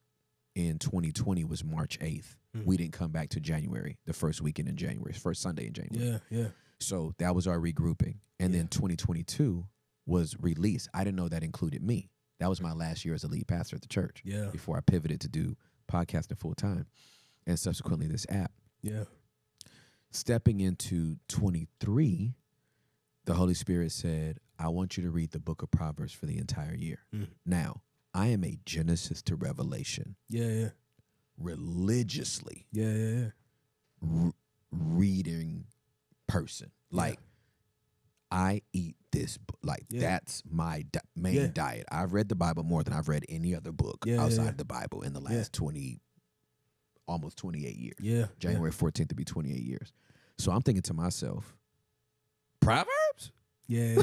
in 2020 was March 8th. We didn't come back to January, the first weekend in January, first Sunday in January. Yeah. So that was our regrouping. And then 2022 was release. I didn't know that included me. That was my last year as a lead pastor at the church. Yeah. Before I pivoted to do podcasting full time, and subsequently this app. Yeah. Stepping into 23, the Holy Spirit said, I want you to read the book of Proverbs for the entire year. Now, I am a Genesis to Revelation. Yeah. Religiously. Yeah. Reading person. Like, I eat this book. Like, that's my main diet. I've read the Bible more than I've read any other book outside the Bible in the last almost 28 years. Yeah. January 14th to be 28 years. So I'm thinking to myself, Proverbs? Yeah.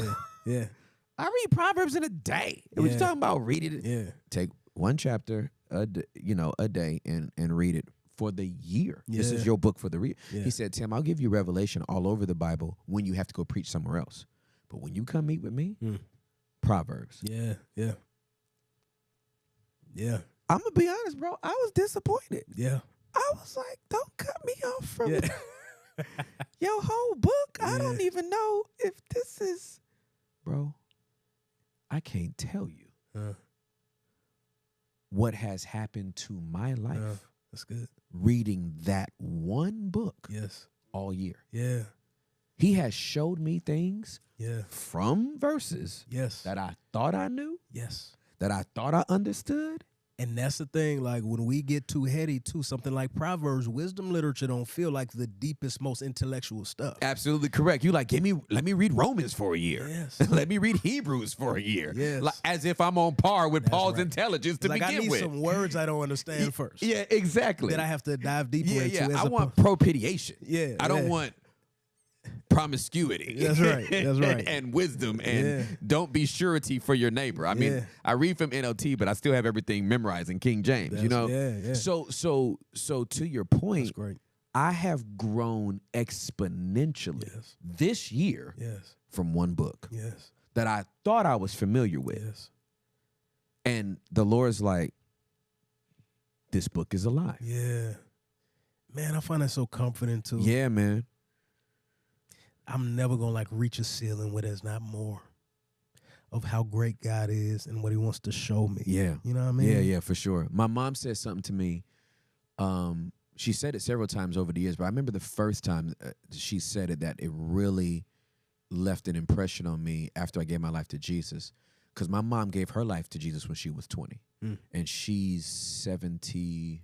I read Proverbs in a day. What you talking about? Read it. Yeah. Take one chapter a day and read it for the year. Yeah. This is your book for the year. Yeah. He said, Tim, I'll give you revelation all over the Bible when you have to go preach somewhere else. But when you come meet with me, Proverbs. Yeah, yeah. Yeah. I'm going to be honest, bro. I was disappointed. Yeah. I was like, don't cut me off from your whole book. Yeah. I don't even know if this is, bro, I can't tell you what has happened to my life. That's good. Reading that one book all year. Yeah. He has showed me things from verses that I thought I knew, that I thought I understood. And that's the thing, like when we get too heady too, something like Proverbs, wisdom literature don't feel like the deepest, most intellectual stuff. Absolutely correct. You like, let me read Romans for a year. Yes. Let me read Hebrews for a year. Yes. Like, as if I'm on par with Paul's intelligence to begin with. I need some words I don't understand first. Yeah, exactly. That I have to dive deeper into. Yeah, I want propitiation. Yeah. I don't want promiscuity. That's right. That's right. And wisdom and don't be surety for your neighbor. I mean, I read from NLT, but I still have everything memorized in King James, you know? Yeah. So to your point, that's great. I have grown exponentially this year from one book that I thought I was familiar with. And the Lord's like, this book is alive. Yeah. Man, I find that so comforting too. Yeah, man. I'm never going to like reach a ceiling where there's not more of how great God is and what he wants to show me. Yeah. You know what I mean? Yeah, for sure. My mom said something to me. She said it several times over the years, but I remember the first time she said it that it really left an impression on me after I gave my life to Jesus. Because my mom gave her life to Jesus when she was 20. And she's 70.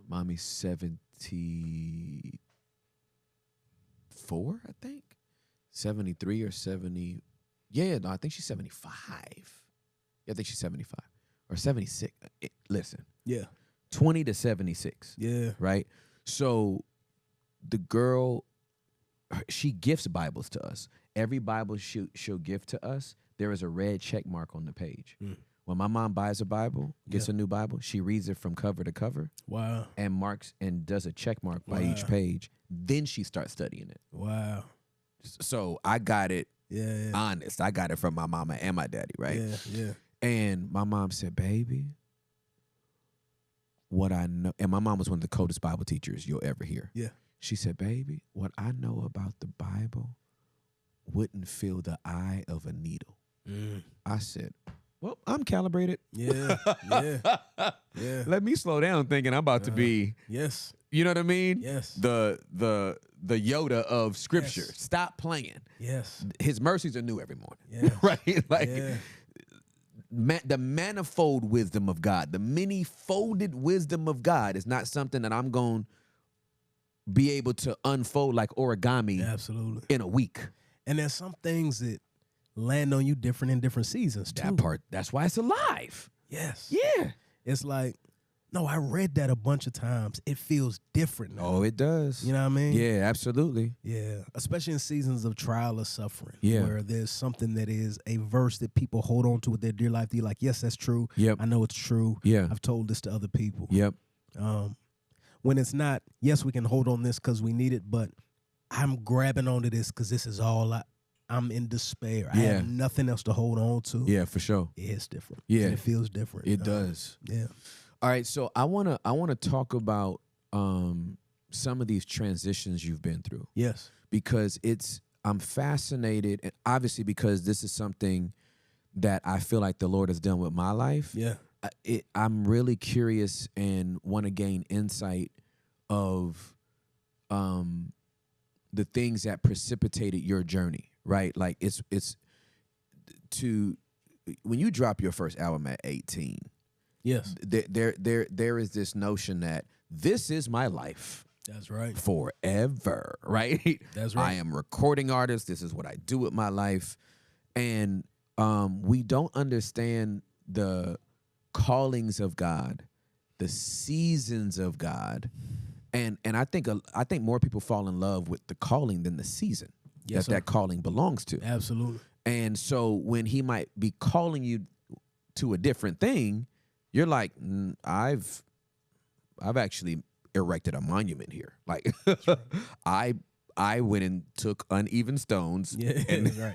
Mommy's 74, I think. 73 or 70. Yeah, no, I think she's 75. Yeah, I think she's 75 or 76. Listen. Yeah. 20 to 76. Yeah. Right? So the girl, she gifts Bibles to us. Every Bible she'll gift to us, there is a red check mark on the page. When my mom buys a Bible, gets a new Bible, she reads it from cover to cover. Wow. And marks and does a check mark by each page. Then she starts studying it. Wow. So I got it honest. I got it from my mama and my daddy, right? Yeah. And my mom said, baby, what I know, and my mom was one of the coldest Bible teachers you'll ever hear. Yeah. She said, baby, what I know about the Bible wouldn't fill the eye of a needle. I said, well, I'm calibrated. Yeah. Let me slow down thinking I'm about to be. Yes. You know what I mean? Yes. The Yoda of Scripture. Yes. Stop playing. Yes. His mercies are new every morning. Yes. Right? Like the manifold wisdom of God, the many-folded wisdom of God is not something that I'm going to be able to unfold like origami in a week. And there's some things that land on you different in different seasons too. That part, that's why it's alive. Yes. Yeah. It's like, no, I read that a bunch of times. It feels different now. Oh, it does. You know what I mean? Yeah, absolutely. Yeah. Especially in seasons of trial or suffering. Yeah. Where there's something that is a verse that people hold on to with their dear life. They're like, yes, that's true. Yep. I know it's true. Yeah. I've told this to other people. Yep. When it's not, yes, we can hold on this because we need it, but I'm grabbing onto this because this is all I'm in despair. I have nothing else to hold on to. Yeah, for sure. It's different. Yeah. And it feels different. It does. Yeah. All right, so I wanna talk about some of these transitions you've been through. Yes. Because I'm fascinated, and obviously because this is something that I feel like the Lord has done with my life. Yeah. I'm really curious and want to gain insight of the things that precipitated your journey, right? Like it's when you drop your first album at 18. Yes. There is this notion that this is my life. That's right. Forever, right? That's right. I am a recording artist. This is what I do with my life. And we don't understand the callings of God, the seasons of God. And I think more people fall in love with the calling than the season. that calling belongs to. Absolutely. And so when he might be calling you to a different thing, you're like, I've actually erected a monument here. Like I went and took uneven stones and that's right.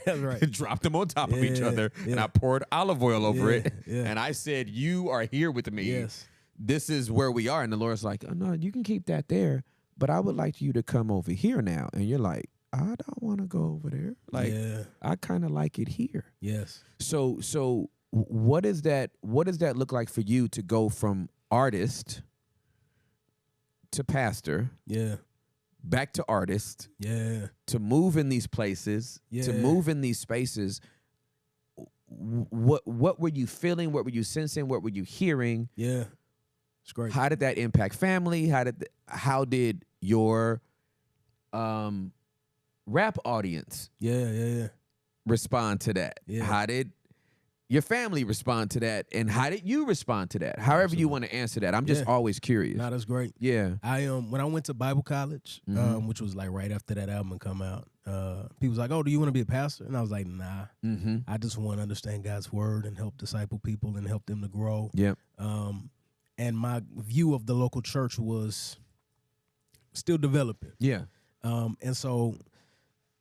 That's right. dropped them on top of each other, and I poured olive oil over it. And I said, you are here with me. Yes. This is where we are. And the Lord's like, oh, no, you can keep that there, but I would like you to come over here now. And you're like, I don't want to go over there. Like, I kind of like it here. Yes. So what does that look like for you to go from artist to pastor? Yeah. Back to artist. Yeah. To move in these places. Yeah. To move in these spaces. What were you feeling? What were you sensing? What were you hearing? Yeah. It's great. How did that impact family? How did your rap audience respond to that? Yeah. How did your family respond to that, and how did you respond to that? However Absolutely. You want to answer that. I'm just always curious. No, that's great. Yeah. I when I went to Bible college, which was like right after that album come out, people was like, "Oh, do you want to be a pastor?" And I was like, "Nah, I just want to understand God's word and help disciple people and help them to grow." Yep. And my view of the local church was still developing. Yeah. And so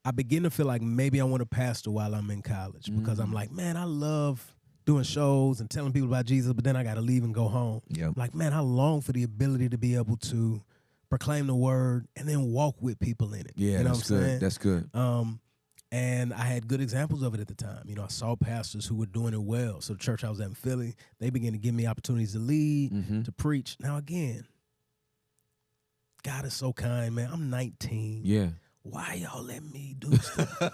I begin to feel like maybe I want to pastor while I'm in college because I'm like, man, I love doing shows and telling people about Jesus, but then I got to leave and go home. Yep. Like, man, I long for the ability to be able to proclaim the word and then walk with people in it. Yeah, you know that's what I'm good. saying? That's good. And I had good examples of it at the time. You know, I saw pastors who were doing it well. So the church I was at in Philly, they began to give me opportunities to lead, to preach. Now, again, God is so kind, man. I'm 19. Yeah. Why y'all let me do stuff?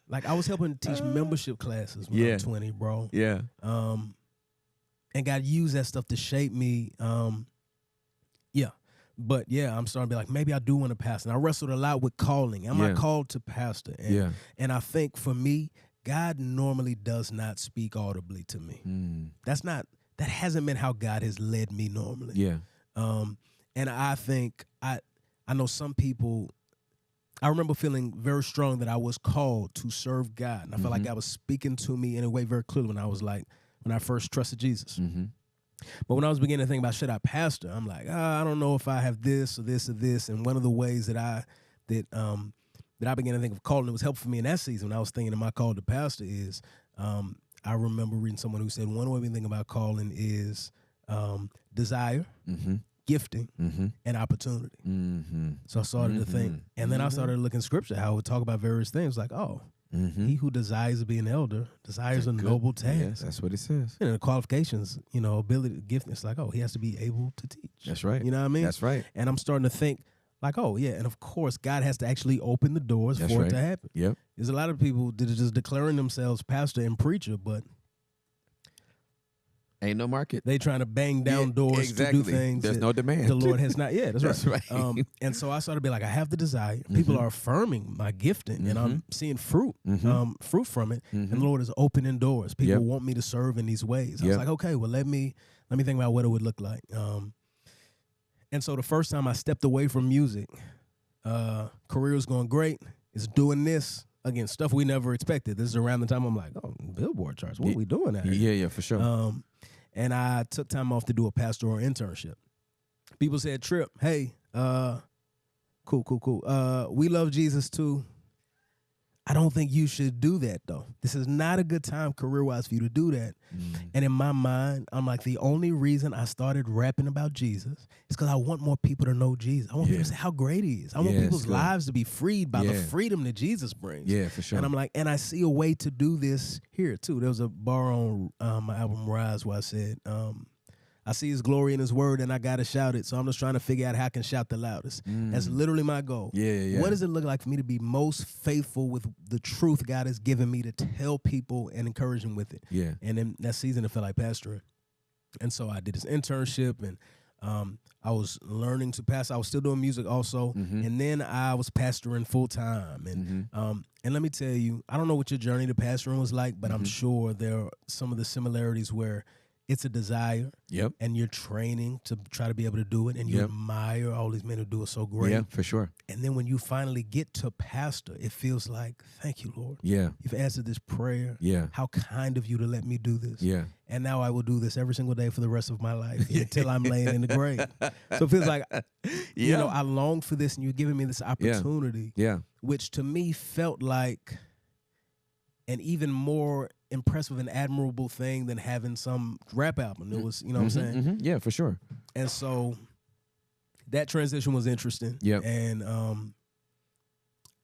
Like, I was helping teach membership classes when I was 20, bro. Yeah. And God used that stuff to shape me. But I'm starting to be like, maybe I do want to pastor. And I wrestled a lot with calling. Am I called to pastor? And I think for me, God normally does not speak audibly to me. That hasn't been how God has led me normally. Yeah. And I think I know some people, I remember feeling very strong that I was called to serve God. And I felt like God was speaking to me in a way very clearly when I first trusted Jesus. But when I was beginning to think about should I pastor, I'm like, I don't know if I have this or this or this. And one of the ways that I began to think of calling that was helpful for me in that season when I was thinking of my call to pastor is I remember reading someone who said one way we think about calling is desire, gifting, and opportunity. So I started to think, and then I started looking scripture, how it would talk about various things like, he who desires to be an elder desires a noble task. Yes, that's what it says. And the qualifications, ability, gifting, it's like, he has to be able to teach. That's right. You know what I mean? That's right. And I'm starting to think, like, and of course, God has to actually open the doors for it to happen. Yep. There's a lot of people that are just declaring themselves pastor and preacher, but ain't no market. They trying to bang down doors to do things. There's no demand. The Lord has not. Yeah, that's right. And so I started to be like, I have the desire. People are affirming my gifting, and I'm seeing fruit from it. And the Lord is opening doors. People want me to serve in these ways. I was like, okay, well, let me think about what it would look like. And so the first time I stepped away from music, career was going great. It's doing this. Again, stuff we never expected. This is around the time I'm like, Billboard charts. What are we doing out here? Yeah, for sure. And I took time off to do a pastoral internship. People said, Trip, hey, cool. We love Jesus too. I don't think you should do that, though. This is not a good time career-wise for you to do that. And in my mind, I'm like, the only reason I started rapping about Jesus is because I want more people to know Jesus. I want people to say how great he is. I want people's lives to be freed by the freedom that Jesus brings. Yeah, for sure. And I'm like, and I see a way to do this here, too. There was a bar on my album Rise where I said, I see his glory in his word and I got to shout it. So I'm just trying to figure out how I can shout the loudest. That's literally my goal. Yeah. What does it look like for me to be most faithful with the truth God has given me to tell people and encourage them with it? Yeah. And in that season, it felt like pastoring. And so I did this internship and I was learning to pastor. I was still doing music also. And then I was pastoring full time. And let me tell you, I don't know what your journey to pastoring was like, but I'm sure there are some of the similarities where it's a desire. Yep. And you're training to try to be able to do it, and you admire all these men who do it so great. Yeah, for sure. And then when you finally get to pastor, it feels like, thank you, Lord. Yeah. You've answered this prayer. Yeah. How kind of you to let me do this. Yeah. And now I will do this every single day for the rest of my life until I'm laying in the grave. So it feels like, you know, I long for this, and you're giving me this opportunity. Yeah. Which to me felt like an even more impressive and admirable thing than having some rap album. It was, you know what I'm saying? Mm-hmm. Yeah, for sure. And so that transition was interesting. Yeah. And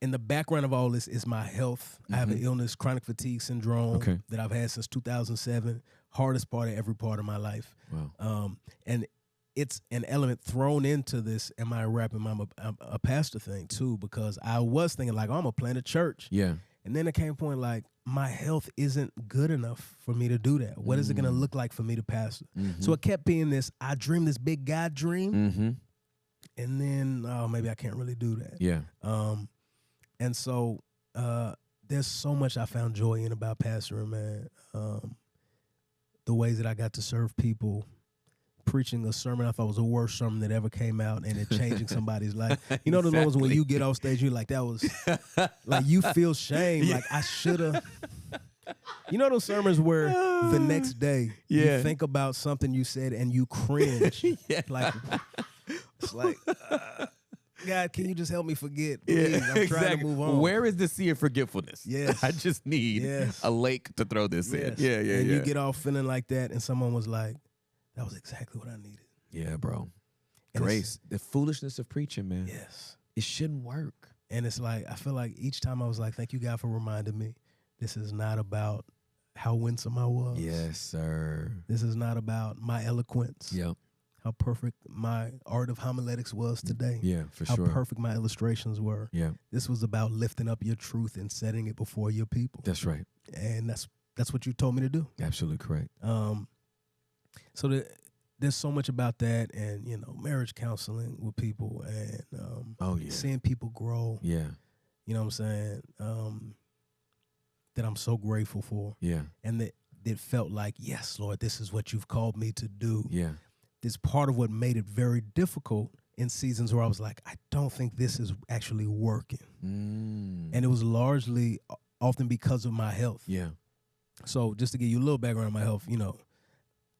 in the background of all this is my health. I have an illness, chronic fatigue syndrome, that I've had since 2007. Hardest part of every part of my life. Wow. And it's an element thrown into this, am I rapping, I'm a pastor thing too, because I was thinking like, oh, I'm going to plant a church. Yeah. And then it came a point like, my health isn't good enough for me to do that. What is it going to look like for me to pastor? So it kept being this, I dream this big God dream. And then, oh, maybe I can't really do that. Yeah. And so there's so much I found joy in about pastoring, man. The ways that I got to serve people, preaching a sermon I thought was the worst sermon that ever came out, and it changing somebody's life. You know, the moments when you get off stage, you're like, that was, like, you feel shame. Like, I should have. You know those sermons where the next day you think about something you said and you cringe? Like, it's like, God, can you just help me forget? Please, I'm trying to move on. Where is the sea of forgetfulness? Yes. I just need a lake to throw this in. Yeah. And you get off feeling like that, and someone was like, that was exactly what I needed. Yeah, bro. And grace. The foolishness of preaching, man. Yes. It shouldn't work. And it's like, I feel like each time I was like, thank you, God, for reminding me. This is not about how winsome I was. Yes, sir. This is not about my eloquence. Yep. How perfect my art of homiletics was today. Yeah, for sure. How perfect my illustrations were. Yeah. This was about lifting up your truth and setting it before your people. That's right. And that's what you told me to do. Absolutely correct. So there's so much about that, and, you know, marriage counseling with people, and seeing people grow. Yeah. You know what I'm saying? That I'm so grateful for. Yeah. And that it felt like, yes, Lord, this is what you've called me to do. Yeah. This part of what made it very difficult in seasons where I was like, I don't think this is actually working. And it was largely often because of my health. Yeah. So just to give you a little background on my health, you know,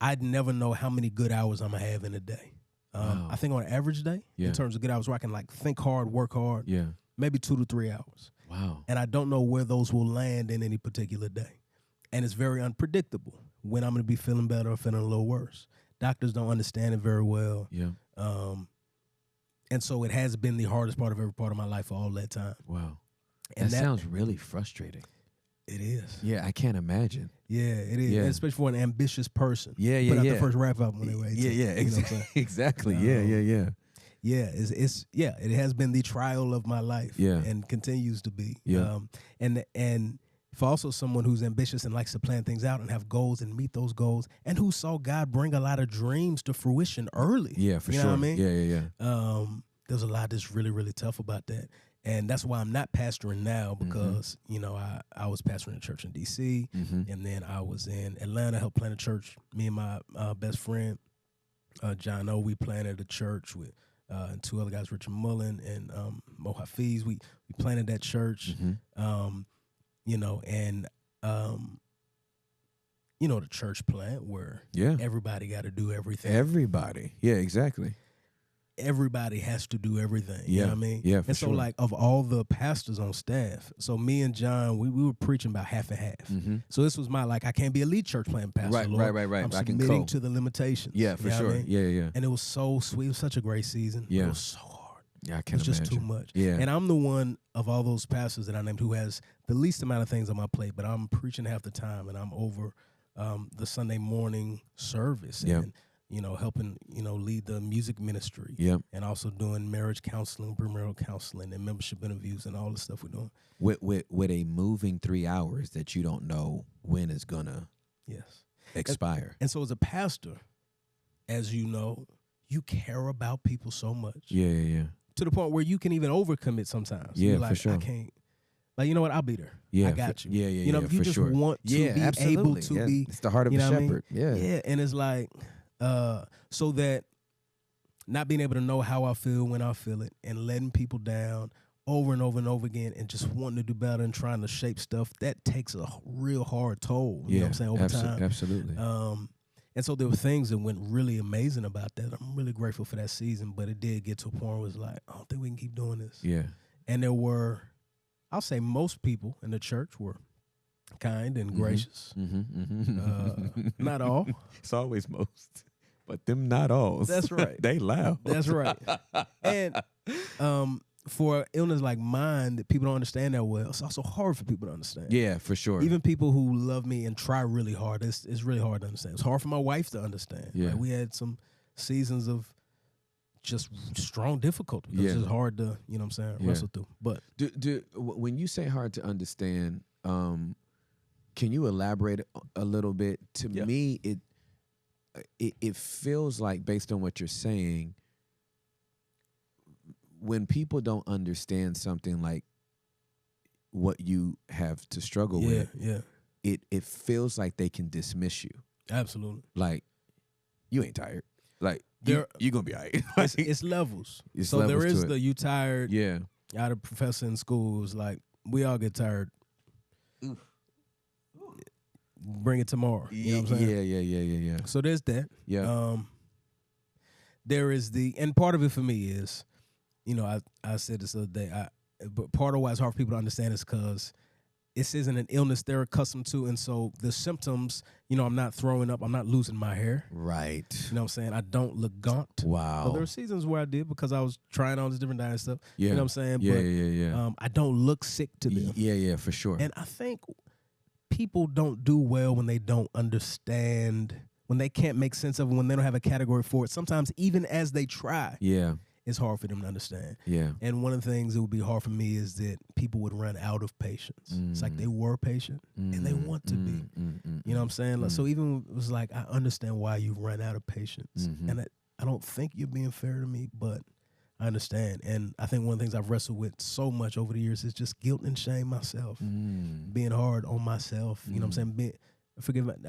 I'd never know how many good hours I'm going to have in a day. Wow. I think on an average day, in terms of good hours where I can like think hard, work hard, maybe 2 to 3 hours. Wow. And I don't know where those will land in any particular day. And it's very unpredictable when I'm going to be feeling better or feeling a little worse. Doctors don't understand it very well. Yeah. And so it has been the hardest part of every part of my life for all that time. Wow. And that sounds really frustrating. It is. Yeah, I can't imagine. Yeah, it is. Yeah. Especially for an ambitious person. Yeah. Put out the first rap album when they were 18. Yeah. Exactly. Yeah. Yeah, it has been the trial of my life. Yeah. And continues to be. Yeah. And for also someone who's ambitious and likes to plan things out and have goals and meet those goals, and who saw God bring a lot of dreams to fruition early. Yeah, for sure. You know what I mean? Yeah. There's a lot that's really, really tough about that. And that's why I'm not pastoring now, because, you know, I was pastoring a church in D.C., and then I was in Atlanta, helped plant a church. Me and my best friend, John O., we planted a church with and 2 other guys, Richard Mullen and Mo Hafiz. We planted that church, you know, and, you know, the church plant where everybody got to do everything. Everybody. Yeah, exactly. Everybody has to do everything. You know what I mean? Yeah, for and so, sure. like, of all the pastors on staff, so me and John, we were preaching about half and half. So this was my, like, I can't be a lead church plant pastor. Right, Lord. right. I'm I can submitting to the limitations. Yeah, for sure. I mean? Yeah. And it was so sweet. It was such a great season. Yeah. It was so hard. Yeah, I can't imagine. It was just too much. Yeah. And I'm the one of all those pastors that I named who has the least amount of things on my plate, but I'm preaching half the time, and I'm over the Sunday morning service. And, you know, helping, you know, lead the music ministry. And also doing marriage counseling, premarital counseling, and membership interviews, and all the stuff we're doing. With a moving 3 hours that you don't know when it's gonna expire. And so as a pastor, as you know, you care about people so much. Yeah. To the point where you can even overcommit sometimes. Yeah, You're like, for sure. I can't. Like, you know what? I'll be there. Yeah, I got you. Yeah, you know, you just sure. want to be able to be. It's the heart of a shepherd. Yeah. Yeah, and it's like, so that not being able to know how I feel when I feel it and letting people down over and over and over again and just wanting to do better and trying to shape stuff, that takes a real hard toll, you know what I'm saying, over time. Absolutely. And so there were things that went really amazing about that. I'm really grateful for that season, but it did get to a point where it was like, I don't think we can keep doing this. Yeah. And there were, I'll say most people in the church were kind and gracious. Not all. It's always most. But them not alls. That's right. They loud. That's right. And for an illness like mine that people don't understand that well, it's also hard for people to understand. Yeah, for sure. Even people who love me and try really hard, it's really hard to understand. It's hard for my wife to understand. Yeah. Like, we had some seasons of just strong difficulty. It's just hard to, you know what I'm saying, wrestle through. But when you say hard to understand, can you elaborate a little bit? To me, it feels like, based on what you're saying, when people don't understand something like what you have to struggle with, it feels like they can dismiss you. Absolutely. Like, you ain't tired. Like, you're gonna be all right. It's levels. So levels there is to it. the you tired. Yeah. Out of professor in schools, like, we all get tired. Bring it tomorrow. You know what I'm saying? Yeah. So there's that. Yeah. There is and part of it for me is, you know, I said this the other day, but part of why it's hard for people to understand is because this isn't an illness they're accustomed to, and so the symptoms, you know, I'm not throwing up, I'm not losing my hair. Right. You know what I'm saying? I don't look gaunt. Wow. So there were seasons where I did because I was trying all this different diet stuff. Yeah. You know what I'm saying? Yeah. I don't look sick to them. Yeah, for sure. And I think people don't do well when they don't understand, when they can't make sense of it, when they don't have a category for it. Sometimes even as they try, it's hard for them to understand. Yeah. And one of the things that would be hard for me is that people would run out of patience. It's like they were patient and they want to be. You know what I'm saying? Like, so even it was like, I understand why you run out of patience. And I don't think you're being fair to me, but I understand. And I think one of the things I've wrestled with so much over the years is just guilt and shame myself. Being hard on myself. You know what I'm saying?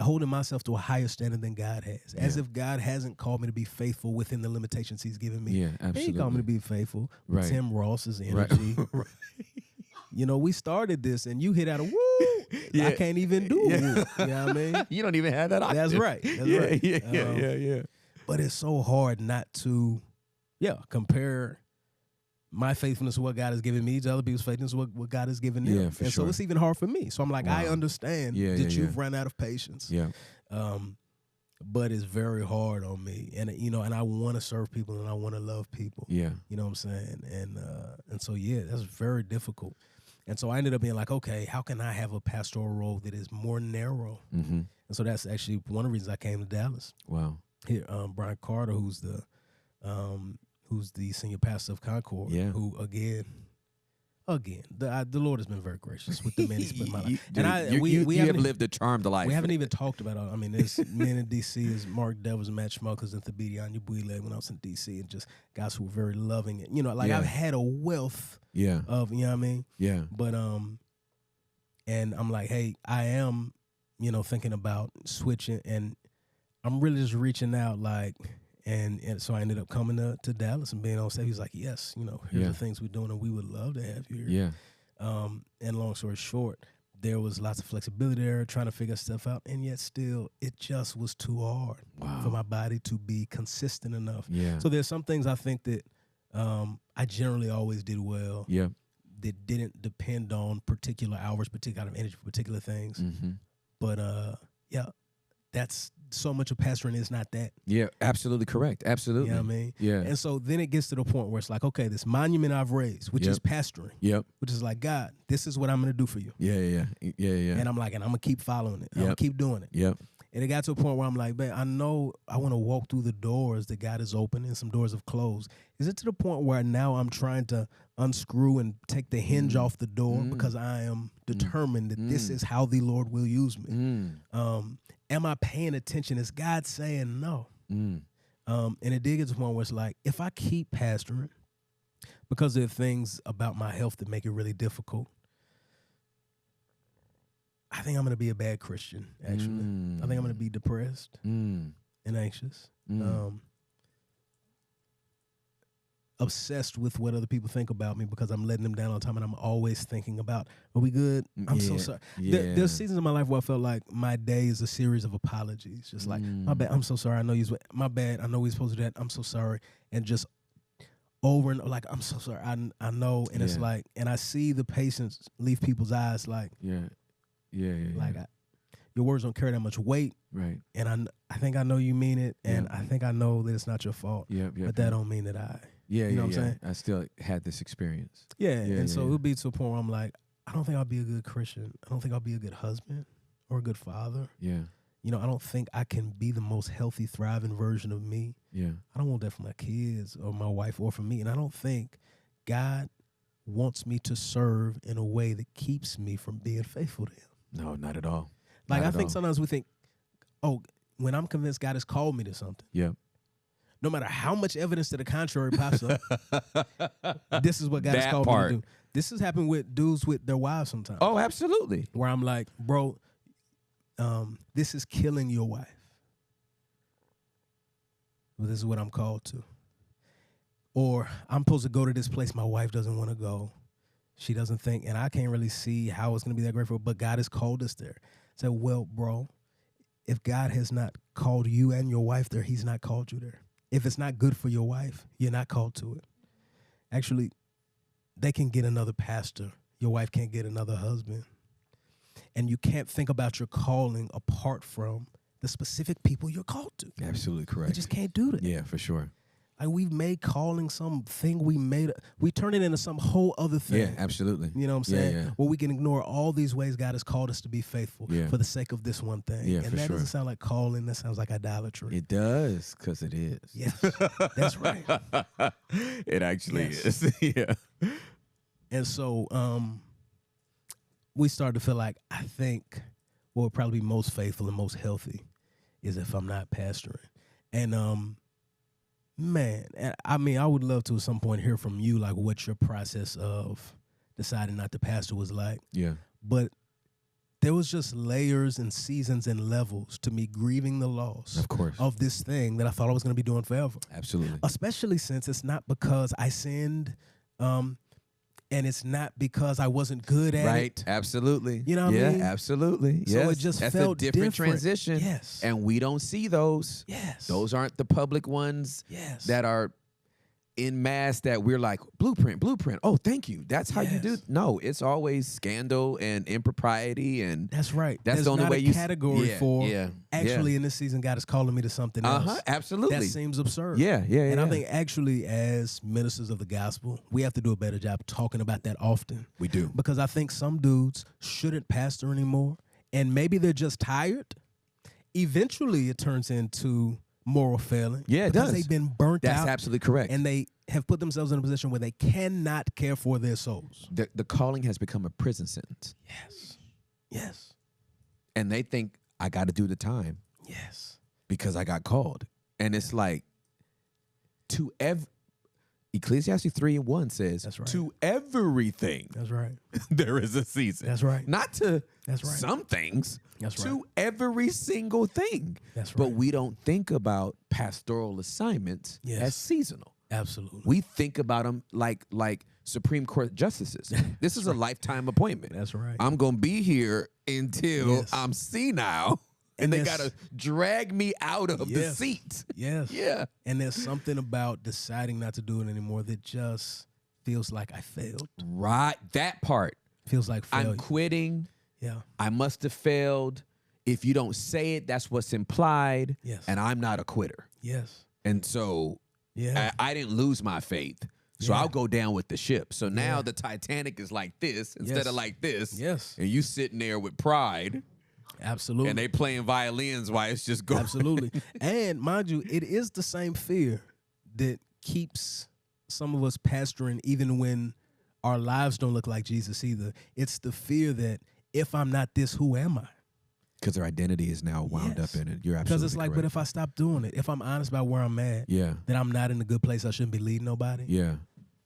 Holding myself to a higher standard than God has. As if God hasn't called me to be faithful within the limitations he's given me. Yeah, absolutely. He called me to be faithful with Tim Ross's energy. Right. You know, we started this and you hit out a woo. I can't even do a woo. You know what I mean? You don't even have that option. That's right. That's right. Yeah. But it's so hard not to, compare my faithfulness to what God has given me to other people's faithfulness to what God has given them. Yeah, for and sure. so it's even hard for me. So I'm like, I understand that you've run out of patience. Yeah. But it's very hard on me. And, you know, and I want to serve people and I want to love people. Yeah. You know what I'm saying? And so, that's very difficult. And so I ended up being like, okay, how can I have a pastoral role that is more narrow? And so that's actually one of the reasons I came to Dallas. Wow. Here, Brian Carter, who's the senior pastor of Concord, who again, the Lord has been very gracious with the men he's put in my life. And we have lived a charmed life. We haven't even talked about it. I mean, there's men in D.C. as Mark Devils and Matt Schmuckers and Thabiti Anyabwile when I was in D.C. and just guys who were very loving. And, you know, like I've had a wealth of, you know what I mean? Yeah. But, and I'm like, hey, I am, you know, thinking about switching and I'm really just reaching out like, and so I ended up coming to Dallas and being on stage. He's like, yes, you know, here's the things we're doing and we would love to have you here. Yeah. And long story short, there was lots of flexibility there, trying to figure stuff out. And yet still, it just was too hard for my body to be consistent enough. Yeah. So there's some things I think that I generally always did well. Yeah. That didn't depend on particular hours, particular energy for particular things. But that's so much of pastoring is not that. Yeah, absolutely correct. Absolutely. You know what I mean? Yeah. And so then it gets to the point where it's like, okay, this monument I've raised, which is pastoring. Yep. Which is like, God, this is what I'm going to do for you. Yeah. And I'm like, and I'm going to keep following it. I'm going to keep doing it. Yep. And it got to a point where I'm like, man, I know I want to walk through the doors that God has opened and some doors have closed. Is it to the point where now I'm trying to unscrew and take the hinge off the door because I am determined that this is how the Lord will use me? Am I paying attention? Is God saying no? And it did get to the point where it's like, if I keep pastoring, because there are things about my health that make it really difficult, I think I'm going to be a bad Christian, actually. I think I'm going to be depressed and anxious. Obsessed with what other people think about me because I'm letting them down all the time, and I'm always thinking about, are we good? I'm so sorry. There's seasons in my life where I felt like my day is a series of apologies. Just like, my bad, I'm so sorry. I know my bad, I know we're supposed to do that. I'm so sorry. And just over and like, I'm so sorry. I know. And it's like, and I see the patience leave people's eyes like, like your words don't carry that much weight. Right. And I think I know you mean it. And I think I know that it's not your fault. But that don't mean that you know what I'm saying? I still had this experience. So it would be to a point where I'm like, I don't think I'll be a good Christian. I don't think I'll be a good husband or a good father. Yeah. You know, I don't think I can be the most healthy, thriving version of me. Yeah. I don't want that for my kids or my wife or for me. And I don't think God wants me to serve in a way that keeps me from being faithful to him. No, not at all. Like, I think sometimes we think, oh, when I'm convinced God has called me to something. Yeah. No matter how much evidence to the contrary pops up, this is what God has called me to do. This has happened with dudes with their wives sometimes. Oh, absolutely. Where I'm like, bro, this is killing your wife. Well, this is what I'm called to. Or I'm supposed to go to this place my wife doesn't want to go. She doesn't think, and I can't really see how it's going to be that great for her, but God has called us there. So, well, bro, if God has not called you and your wife there, he's not called you there. If it's not good for your wife, you're not called to it. Actually, they can get another pastor. Your wife can't get another husband. And you can't think about your calling apart from the specific people you're called to. Absolutely correct. You just can't do that. Yeah, for sure. Like, we've made calling something we turn it into some whole other thing. Yeah, absolutely. You know what I'm saying? Yeah. Where we can ignore all these ways God has called us to be faithful for the sake of this one thing. Yeah, and that doesn't sound like calling. That sounds like idolatry. It does, because it is. Yes, that's right. It actually is. Yeah. And so we started to feel like, I think what would probably be most faithful and most healthy is if I'm not pastoring. And man, I mean, I would love to at some point hear from you, like, what your process of deciding not to pastor was like. Yeah. But there was just layers and seasons and levels to me grieving the loss of this thing that I thought I was going to be doing forever. Absolutely. Especially since it's not because I sinned, and it's not because I wasn't good at it. Right, absolutely. You know what I mean? Yeah, absolutely. So it just felt a different transition. Yes. And we don't see those. Yes. Those aren't the public ones that are in mass that we're like, blueprint. Oh, thank you. That's how you do. No, it's always scandal and impropriety. And that's right. That's There's the only not way a you category for actually in this season God is calling me to something else. Absolutely. That seems absurd. Yeah. And I think actually as ministers of the gospel, we have to do a better job talking about that often. We do. Because I think some dudes shouldn't pastor anymore, and maybe they're just tired. Eventually it turns into moral failing. Yeah, it because does. They've been burnt out. That's absolutely correct. And they have put themselves in a position where they cannot care for their souls. The calling has become a prison sentence. Yes. And they think, I got to do the time. Yes. Because I got called. And it's like, Ecclesiastes 3:1 says, that's right. To everything. That's right. There is a season. That's right. Not to that's right. some things. That's right. To every single thing. That's right. But we don't think about pastoral assignments as seasonal. Absolutely. We think about them like Supreme Court justices. This is a lifetime appointment. That's right. I'm going to be here until I'm senile. And they got to drag me out of the seat. Yes. Yeah. And there's something about deciding not to do it anymore that just feels like I failed. Right. That part. Feels like failure. I'm quitting. Yeah. I must have failed. If you don't say it, that's what's implied. Yes. And I'm not a quitter. Yes. And so I didn't lose my faith. So I'll go down with the ship. So now the Titanic is like this instead of like this. Yes. And you sitting there with pride. Absolutely. And they playing violins while it's just going. Absolutely. And mind you, it is the same fear that keeps some of us pastoring even when our lives don't look like Jesus either. It's the fear that if I'm not this, who am I? Because their identity is now wound up in it. You're absolutely Because it's like, correct. but if I stop doing it, if I'm honest about where I'm at, then I'm not in a good place. I shouldn't be leading nobody. Yeah.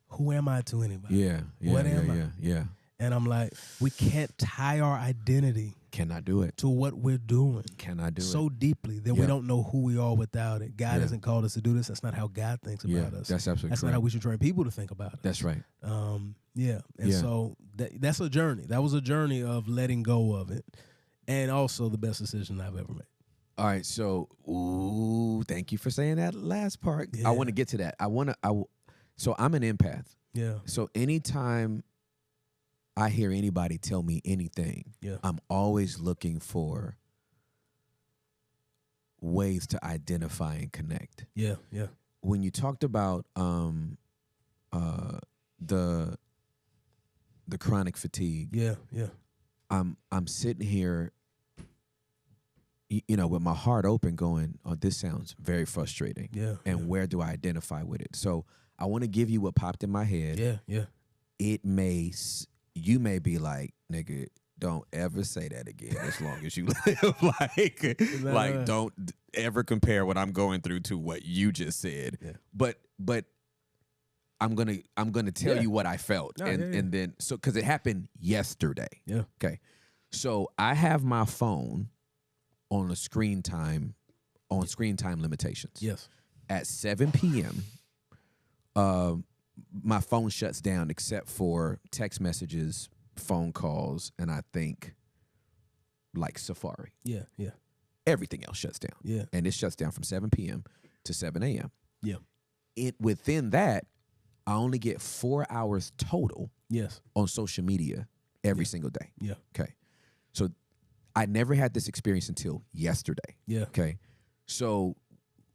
Who am I to anybody? Yeah. What am I? Yeah. And I'm like, we can't tie our identity Cannot do it. To what we're doing. Cannot do it. So deeply that we don't know who we are without it. God hasn't called us to do this. That's not how God thinks about us. That's absolutely That's correct. not how we should train people to think about us. That's right. So that's a journey. That was a journey of letting go of it. And also the best decision I've ever made. All right, so thank you for saying that last part. I want to get to that. So I'm an empath. Yeah. So anytime I hear anybody tell me anything, I'm always looking for ways to identify and connect. Yeah, yeah. When you talked about the chronic fatigue, I'm sitting here, with my heart open going, oh, this sounds very frustrating. And where do I identify with it? So I want to give you what popped in my head. You may be like, nigga, don't ever say that again as long as you live. Like, don't ever compare what I'm going through to what you just said. But I'm gonna tell you what I felt. And then, so, because it happened yesterday. Okay. So I have my phone on screen time limitations. At 7 p.m., my phone shuts down except for text messages, phone calls, and I think like Safari. Everything else shuts down. And it shuts down from 7 p.m. to 7 a.m. Within that, I only get 4 hours total on social media every single day. Okay. So I never had this experience until yesterday. Okay. So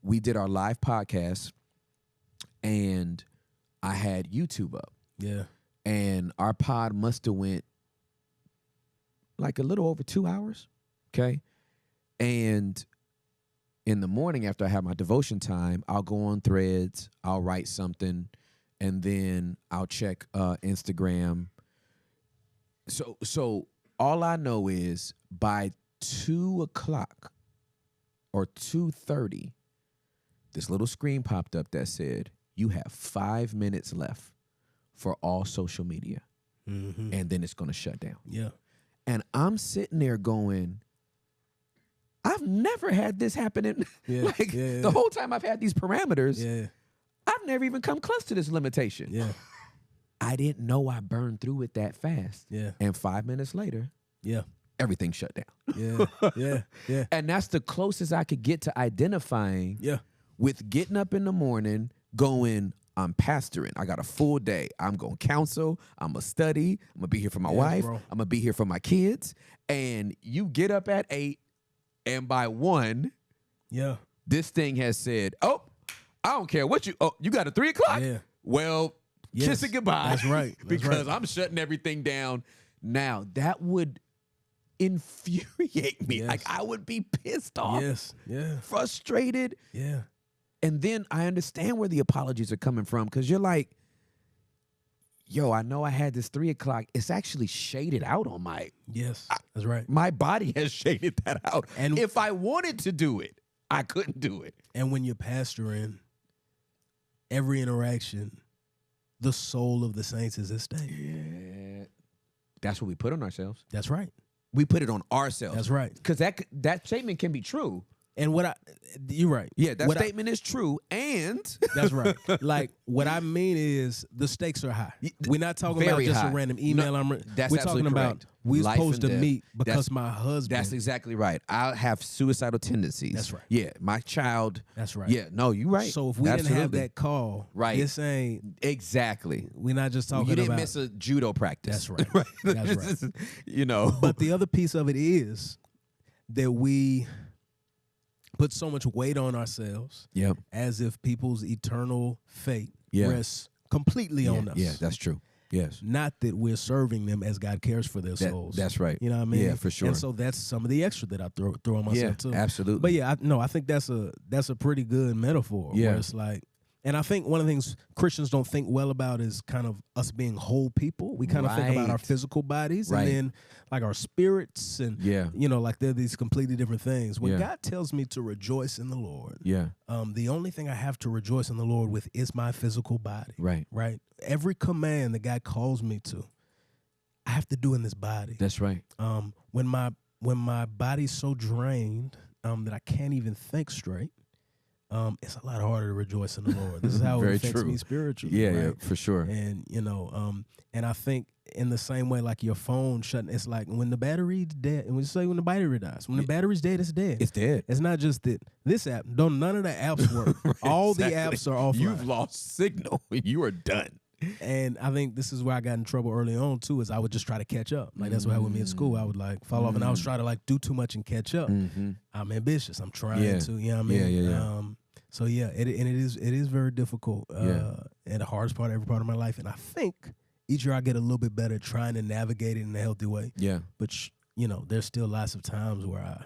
we did our live podcast and I had YouTube up. And our pod must have went like a little over 2 hours. Okay. And in the morning after I have my devotion time, I'll go on Threads, I'll write something, and then I'll check Instagram. So all I know is by 2 o'clock or 2:30, this little screen popped up that said, you have 5 minutes left for all social media. And then it's going to shut down. And I'm sitting there going, I've never had this happen. The whole time I've had these parameters, I've never even come close to this limitation. I didn't know I burned through it that fast. And 5 minutes later, everything shut down. And that's the closest I could get to identifying with getting up in the morning, going, I'm pastoring. I got a full day. I'm going to counsel. I'm going to study. I'm going to be here for my wife. Bro. I'm going to be here for my kids. And you get up at 8, and by 1, this thing has said, oh, I don't care what you got a 3 o'clock? Well, kiss it goodbye. That's right. Because I'm shutting everything down now. That would infuriate me. Like, I would be pissed off. Frustrated. And then I understand where the apologies are coming from, because you're like, yo, I know I had this 3 o'clock. It's actually shaded out on my... That's right. My body has shaded that out. And if I wanted to do it, I couldn't do it. And when you're pastoring, every interaction, the soul of the saints is at stake. That's what we put on ourselves. That's right. We put it on ourselves. That's right. Because that statement can be true. And you're right. Yeah, that statement is true, and that's right. Like, what I mean is the stakes are high. We're not talking about just a random email. We're talking about we're supposed to meet because my husband. That's exactly right. I have suicidal tendencies. That's right. Yeah, my child. That's right. Yeah, no, you're right. So if we didn't have that call, this ain't exactly. We're not just talking about. You didn't miss a judo practice. That's right. That's right. But the other piece of it is that we put so much weight on ourselves, as if people's eternal fate rests completely on us. Yeah, that's true. Yes. Not that we're serving them as God cares for their souls. That's right. You know what I mean? Yeah, for sure. And so that's some of the extra that I throw on myself too. Absolutely. But yeah, I think that's a pretty good metaphor. Yeah. Where it's like, and I think one of the things Christians don't think well about is kind of us being whole people. We kind of think about our physical bodies and then like our spirits and, like they're these completely different things. When God tells me to rejoice in the Lord, the only thing I have to rejoice in the Lord with is my physical body. Right. Every command that God calls me to, I have to do in this body. That's right. When when my body's so drained that I can't even think straight, it's a lot harder to rejoice in the Lord. This is how it affects me spiritually. Yeah, right? yeah, for sure. And, and I think in the same way, like your phone shutting, it's like when the battery's dead, and when the battery dies, when the battery's dead, it's dead. It's dead. It's not just that this app, none of the apps work. Right, all the apps are offline. You've lost signal. You are done. And I think this is where I got in trouble early on too, is I would just try to catch up. Like that's what happened with me in school. I would like fall off, and I was trying to like do too much and catch up. I'm ambitious. I'm trying to, you know what I mean? Yeah. So yeah, it is very difficult. And the hardest part of every part of my life. And I think each year I get a little bit better at trying to navigate it in a healthy way. Yeah. But there's still lots of times where I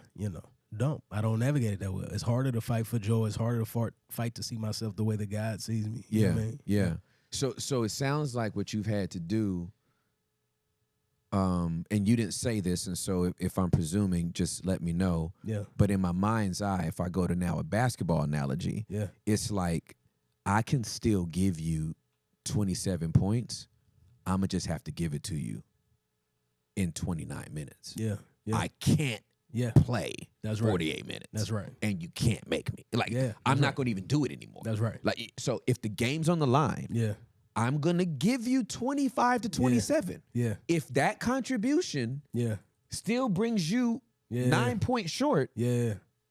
don't navigate it that well. It's harder to fight for joy. It's harder to fight to see myself the way that God sees me. You know what I mean? Yeah. So it sounds like what you've had to do, and you didn't say this, and so if I'm presuming, just let me know. Yeah. But in my mind's eye, if I go to now a basketball analogy, it's like I can still give you 27 points. I'm going to just have to give it to you in 29 minutes. Yeah. I can't play that's 48 right. minutes. That's right. And you can't make me. Like, I'm not going to even do it anymore. That's right. Like, so if the game's on the line, I'm going to give you 25 to 27. Yeah. If that contribution still brings you 9 points short,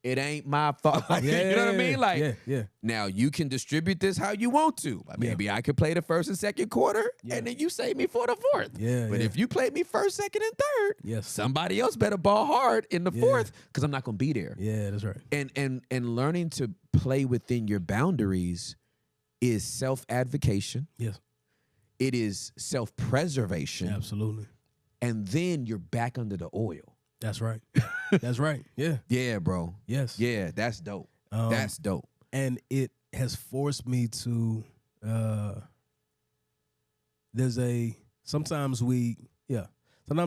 it ain't my fault. Like, you know what I mean? Like, now you can distribute this how you want to. Maybe I could play the first and second quarter, and then you save me for the fourth. But if you play me first, second, and third, somebody else better ball hard in the fourth, because I'm not going to be there. Yeah, that's right. And learning to play within your boundaries is self-advocation. Yes. It is self-preservation. Absolutely. And then you're back under the oil. That's right. That's right. Yeah. Yeah, bro. Yes. Yeah, that's dope. That's dope. And it has forced me to sometimes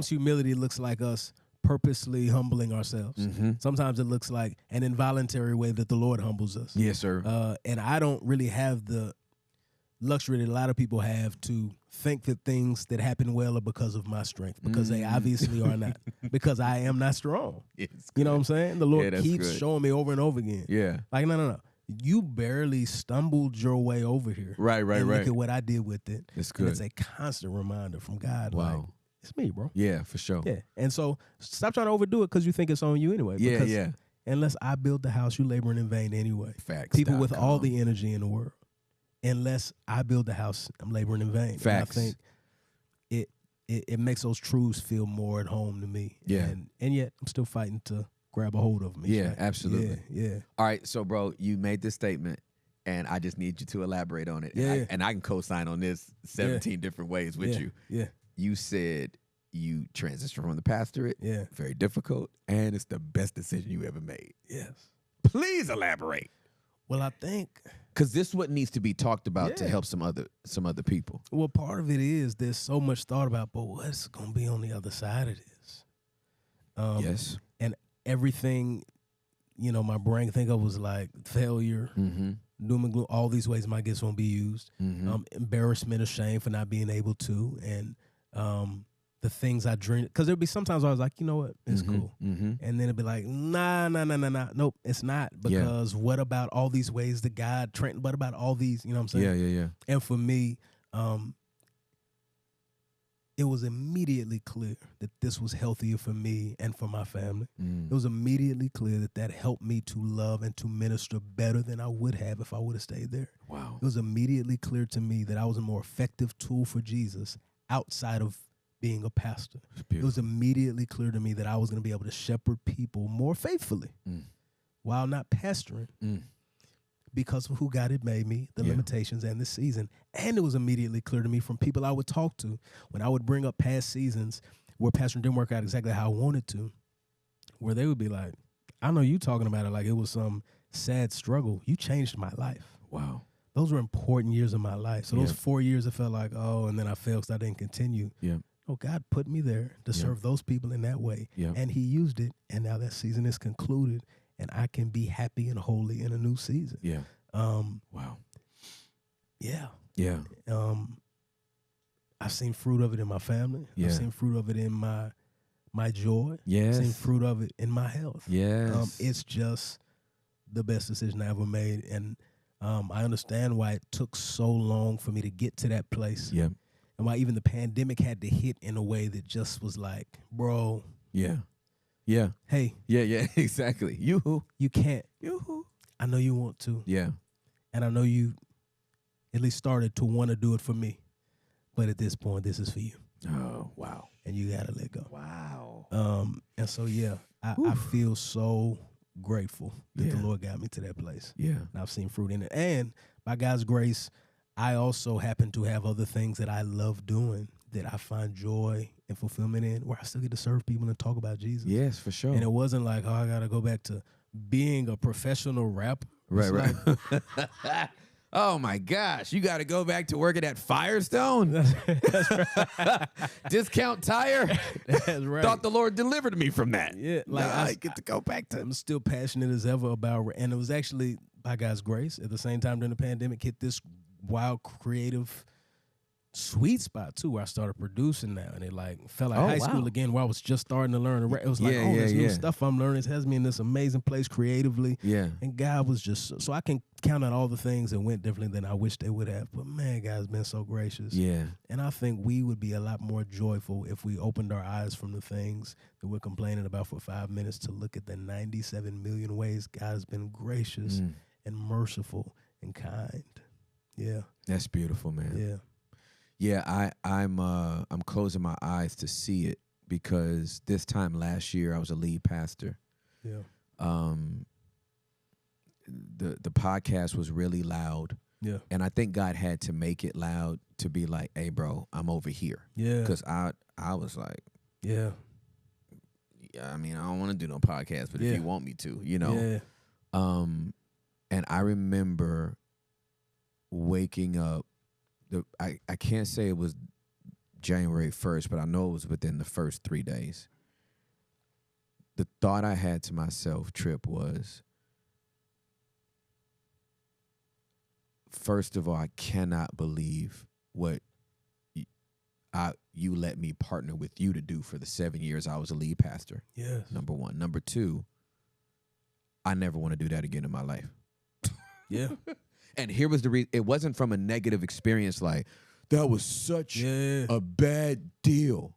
humility looks like us purposely humbling ourselves. Sometimes it looks like an involuntary way that the Lord humbles us. Yes, sir. And I don't really have the luxury that a lot of people have to think that things that happen well are because of my strength, because they obviously are not, because I am not strong. You know what I'm saying? The Lord keeps showing me over and over again. Yeah. Like, no. You barely stumbled your way over here. Right. Look at what I did with it. It's good. And it's a constant reminder from God. Wow. Like, it's me, bro. Yeah, for sure. Yeah. And so stop trying to overdo it because you think it's on you anyway. Yeah. Unless I build the house, you laboring in vain anyway. Facts. People with all the energy in the world. Unless I build the house, I'm laboring in vain. Facts. And I think it makes those truths feel more at home to me. Yeah. And yet I'm still fighting to grab a hold of them. Yeah, absolutely. Yeah. All right, so bro, you made this statement, and I just need you to elaborate on it. Yeah. And I can co-sign on this 17 different ways with you. Yeah. You said you transitioned from the pastorate. Yeah. Very difficult, and it's the best decision you ever made. Yes. Please elaborate. Well, I think because this is what needs to be talked about to help some other people. Well, part of it is there's so much thought about, but what's going to be on the other side of this? Yes. And everything, my brain think of was like failure, doom and gloom, all these ways my gifts won't be used, embarrassment or shame for not being able to, and the things I dreamed. Because there'd be sometimes I was like, you know what, it's cool. And then it'd be like, nah, nope, it's not. Because what about all these ways that God trained, what about all these, you know what I'm saying? Yeah. And for me, it was immediately clear that this was healthier for me and for my family. It was immediately clear that helped me to love and to minister better than I would have if I would have stayed there. Wow. It was immediately clear to me that I was a more effective tool for Jesus outside of being a pastor. It was immediately clear to me that I was going to be able to shepherd people more faithfully while not pastoring because of who God had made me, the limitations, and the season. And it was immediately clear to me from people I would talk to when I would bring up past seasons where pastoring didn't work out exactly how I wanted to, where they would be like, I know you talking about it like it was some sad struggle. You changed my life. Wow. Those were important years of my life. So those 4 years, it felt like, and then I failed because I didn't continue. Yeah. Oh, God put me there to serve those people in that way. Yeah. And he used it. And now that season is concluded. And I can be happy and holy in a new season. Yeah. Wow. Yeah. Yeah. I've seen fruit of it in my family. I've seen fruit of it in my my joy. Yes. I've seen fruit of it in my health. Yes. It's just the best decision I ever made. And I understand why it took so long for me to get to that place. Yeah. And why even the pandemic had to hit in a way that just was like, bro. Yeah. Yeah. Hey. Yeah, exactly. You can't. Yoo-hoo. I know you want to. Yeah. And I know you at least started to want to do it for me. But at this point, this is for you. Oh, wow. And you got to let go. Wow. And so, yeah, I feel so grateful that the Lord got me to that place. Yeah. And I've seen fruit in it. And by God's grace, I also happen to have other things that I love doing that I find joy and fulfillment in, where I still get to serve people and talk about Jesus. Yes, for sure. And it wasn't like, oh, I got to go back to being a professional rapper. Right. Oh, my gosh. You got to go back to working at Firestone? That's right. Discount tire? That's right. Thought the Lord delivered me from that. Yeah. Like, I get to go back to. I'm still passionate as ever about, and it was actually, by God's grace, at the same time during the pandemic, hit this wild, creative, sweet spot, too, where I started producing now. And it, like, felt like high school again, where I was just starting to learn. It was like, this new stuff I'm learning. It has me in this amazing place creatively. Yeah. And God was just, so I can count out all the things that went differently than I wish they would have. But, man, God's been so gracious. Yeah. And I think we would be a lot more joyful if we opened our eyes from the things that we're complaining about for 5 minutes to look at the 97 million ways God has been gracious and merciful and kind. Yeah. That's beautiful, man. Yeah. Yeah, I'm closing my eyes to see it, because this time last year I was a lead pastor. Yeah. The podcast was really loud. Yeah. And I think God had to make it loud to be like, hey, bro, I'm over here. Yeah. Because I was like, yeah, I mean, I don't want to do no podcast, but if you want me to, you know. Yeah. And I remember waking up. I can't say it was January 1st, but I know it was within the first 3 days. The thought I had to myself, Trip, was, first of all, I cannot believe what you let me partner with you to do for the 7 years I was a lead pastor. Yes. Number one. Number two, I never want to do that again in my life. Yeah. And here was the reason. It wasn't from a negative experience like, that was such a bad deal.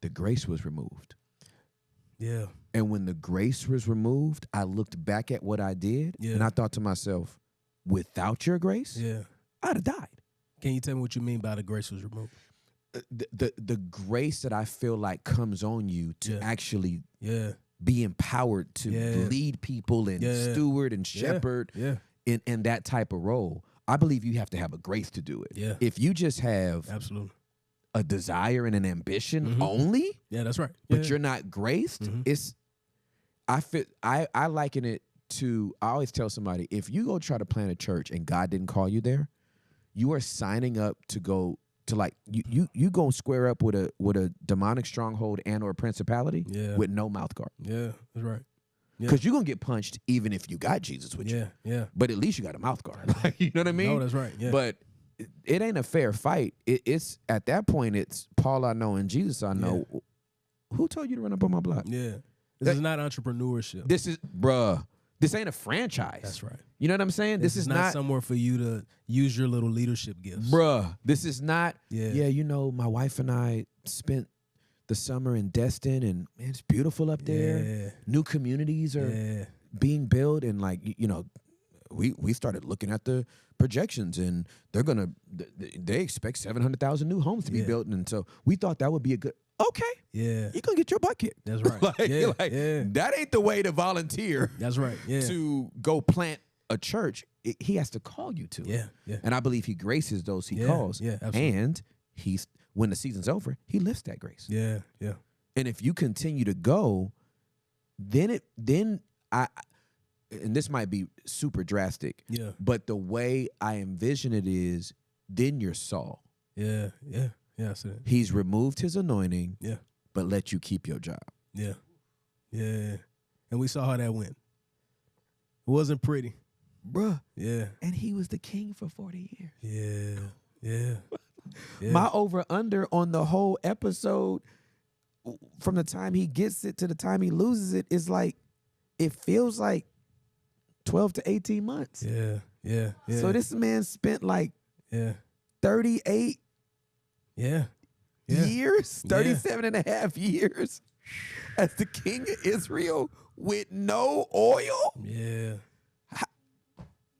The grace was removed. Yeah. And when the grace was removed, I looked back at what I did, and I thought to myself, without your grace, I'd have died. Can you tell me what you mean by the grace was removed? The grace that I feel like comes on you to actually be empowered to lead people and steward and shepherd in that type of role. I believe you have to have a grace to do it. Yeah. If you just have a desire and an ambition only, that's right. But you're not graced, I liken it to, I always tell somebody, if you go try to plant a church and God didn't call you there, you are signing up to go to, like, you go square up with a demonic stronghold and or principality with no mouth guard. Yeah, that's right. Because you're going to get punched even if you got Jesus with you. Yeah. But at least you got a mouth guard. You know what I mean? No, that's right. Yeah. But it ain't a fair fight. It's at that point, it's Paul I know and Jesus I know. Yeah. Who told you to run up on my block? Yeah. This is not entrepreneurship. This is, this ain't a franchise. That's right. You know what I'm saying? This is not somewhere for you to use your little leadership gifts. This is not, you know, my wife and I spent the summer in Destin, and man, it's beautiful up there. Yeah. New communities are being built, and like, you know, we started looking at the projections, and they expect 700,000 new homes to be built, and so we thought that would be a good. Okay. Yeah. You're gonna get your butt kicked. That's right. That ain't the way to volunteer. That's right. Yeah. To go plant a church. He has to call you to. Yeah. Yeah. And I believe he graces those he calls. Yeah. Absolutely. And when the season's over, he lifts that grace. Yeah. Yeah. And if you continue to go, then and this might be super drastic. Yeah. But the way I envision it is, then you're Saul. Yeah. Yeah. Yeah, I see that. He's removed his anointing, but let you keep your job. Yeah. Yeah. And we saw how that went. It wasn't pretty. Bruh. Yeah. And he was the king for 40 years. Yeah. Yeah. My over-under on the whole episode, from the time he gets it to the time he loses it is like, it feels like 12 to 18 months. Yeah. So this man spent like 38 years, 37 and a half years as the king of Israel with no oil. Yeah.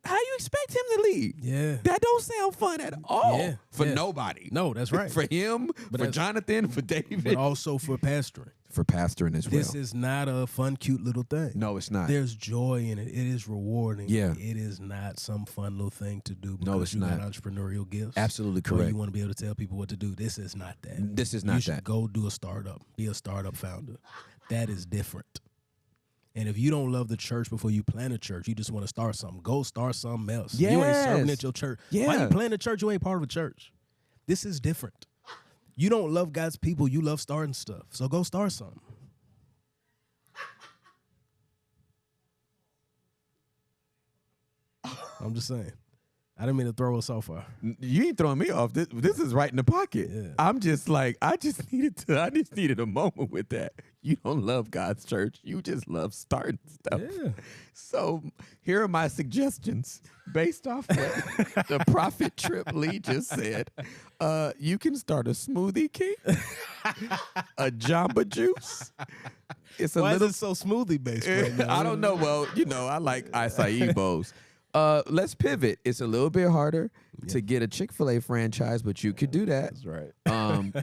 How you expect him to leave? Yeah. That don't sound fun at all for nobody. No, that's right. For him, for Jonathan, for David. But also for pastoring. For pastoring as well. This is not a fun, cute little thing. No, it's not. There's joy in it. It is rewarding. Yeah. It is not some fun little thing to do because no, it's you not. got entrepreneurial gifts. Absolutely correct. Or you want to be able to tell people what to do. This is not that. This is not that. You should go do a startup. Be a startup founder. That is different. And if you don't love the church before you plant a church, you just want to start something, go start something else. Yes. You ain't serving at your church. Yeah. Why you plant a church? You ain't part of a church. This is different. You don't love God's people. You love starting stuff. So go start something. I'm just saying. I didn't mean to throw us off far. You ain't throwing me off. This is right in the pocket. Yeah. I'm just like, I just needed a moment with that. You don't love God's church. You just love starting stuff. Yeah. So here are my suggestions based off what the Prophet Trip Lee just said. You can start a Smoothie King, a Jamba Juice. It's a Why little is it so smoothie based right now? I don't know. Well, I like acai bowls. Let's pivot. It's a little bit harder to get a Chick-fil-A franchise, but you could do that. That's right.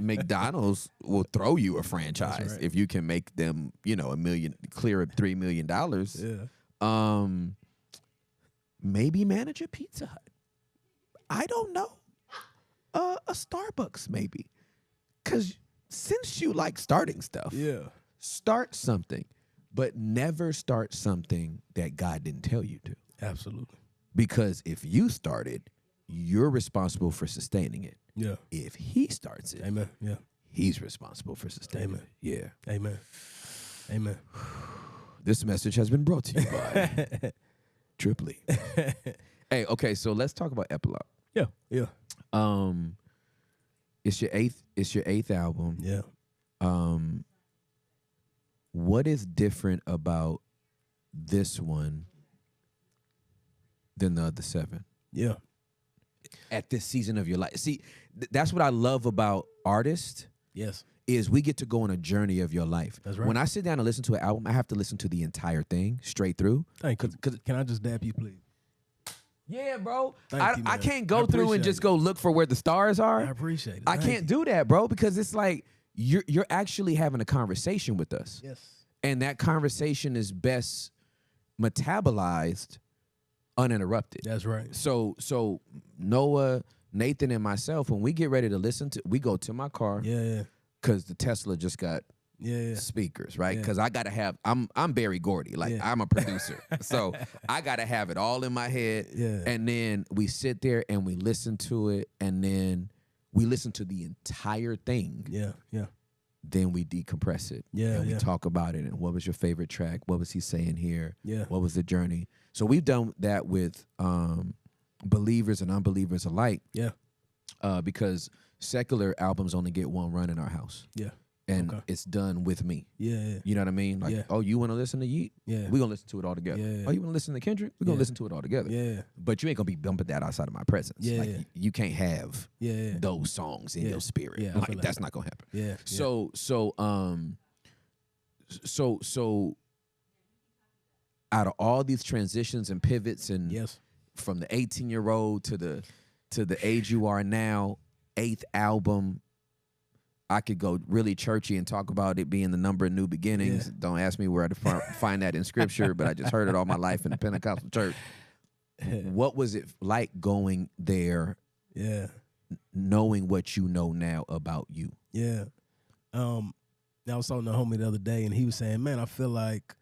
McDonald's will throw you a franchise if you can make them, clear $3 million. Yeah. Maybe manage a Pizza Hut. I don't know. A Starbucks maybe. Because since you like starting stuff, start something, but never start something that God didn't tell you to. Absolutely. Because if you started, you're responsible for sustaining it. Yeah. If he starts it, amen. Yeah. He's responsible for sustaining it. Yeah. Amen. Amen. This message has been brought to you by Triply. Hey, okay, so let's talk about epilogue. Yeah. Yeah. It's your eighth album. Yeah. What is different about this one than the other 7? Yeah. At this season of your life. See, that's what I love about artists. Yes. Is we get to go on a journey of your life. That's right. When I sit down and listen to an album, I have to listen to the entire thing straight through. Thank you. Can I just dab you, please? Yeah, bro. Thank you, I can't go through and just go look for where the stars are. I appreciate it. I can't do that, bro, because it's like you're actually having a conversation with us. Yes. And that conversation is best metabolized uninterrupted. That's right. So Noah, Nathan, and myself, when we get ready to listen to, we go to my car. Yeah. Because the Tesla just got speakers, right? Because I gotta have. I'm Barry Gordy, I'm a producer, so I gotta have it all in my head. Yeah. And then we sit there and we listen to it, and then we listen to the entire thing. Yeah. Then we decompress it. Yeah. And we talk about it. And what was your favorite track? What was he saying here? Yeah. What was the journey? So we've done that with believers and unbelievers alike. Yeah. Because secular albums only get one run in our house. Yeah. And it's done with me. Yeah. You know what I mean? Like, oh, you want to listen to Yeat? Yeah. We're going to listen to it all together. Yeah. Oh, you want to listen to Kendrick? We're going to listen to it all together. Yeah. But you ain't going to be bumping that outside of my presence. Yeah. Like, you can't have those songs in your spirit. Yeah, like, that's not going to happen. Yeah. So out of all these transitions and pivots and from the 18-year-old to the age you are now, 8th album, I could go really churchy and talk about it being the number of new beginnings. Yeah. Don't ask me where to find that in scripture, but I just heard it all my life in the Pentecostal church. What was it like going there, knowing what you know now about you? Yeah. I was talking to a homie the other day, and he was saying, man, I feel like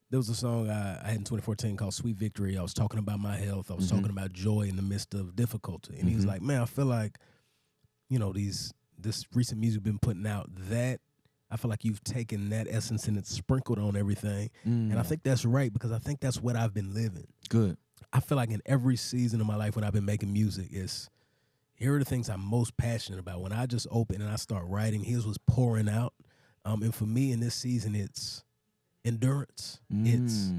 there was a song I had in 2014 called Sweet Victory. I was talking about my health. I was talking about joy in the midst of difficulty. And he was like, man, I feel like, this recent music you've been putting out, that I feel like you've taken that essence and it's sprinkled on everything. And I think that's right, because I think that's what I've been living. Good. I feel like in every season of my life when I've been making music, here are the things I'm most passionate about. When I just open and I start writing, here's what's pouring out. And for me in this season, it's endurance. It's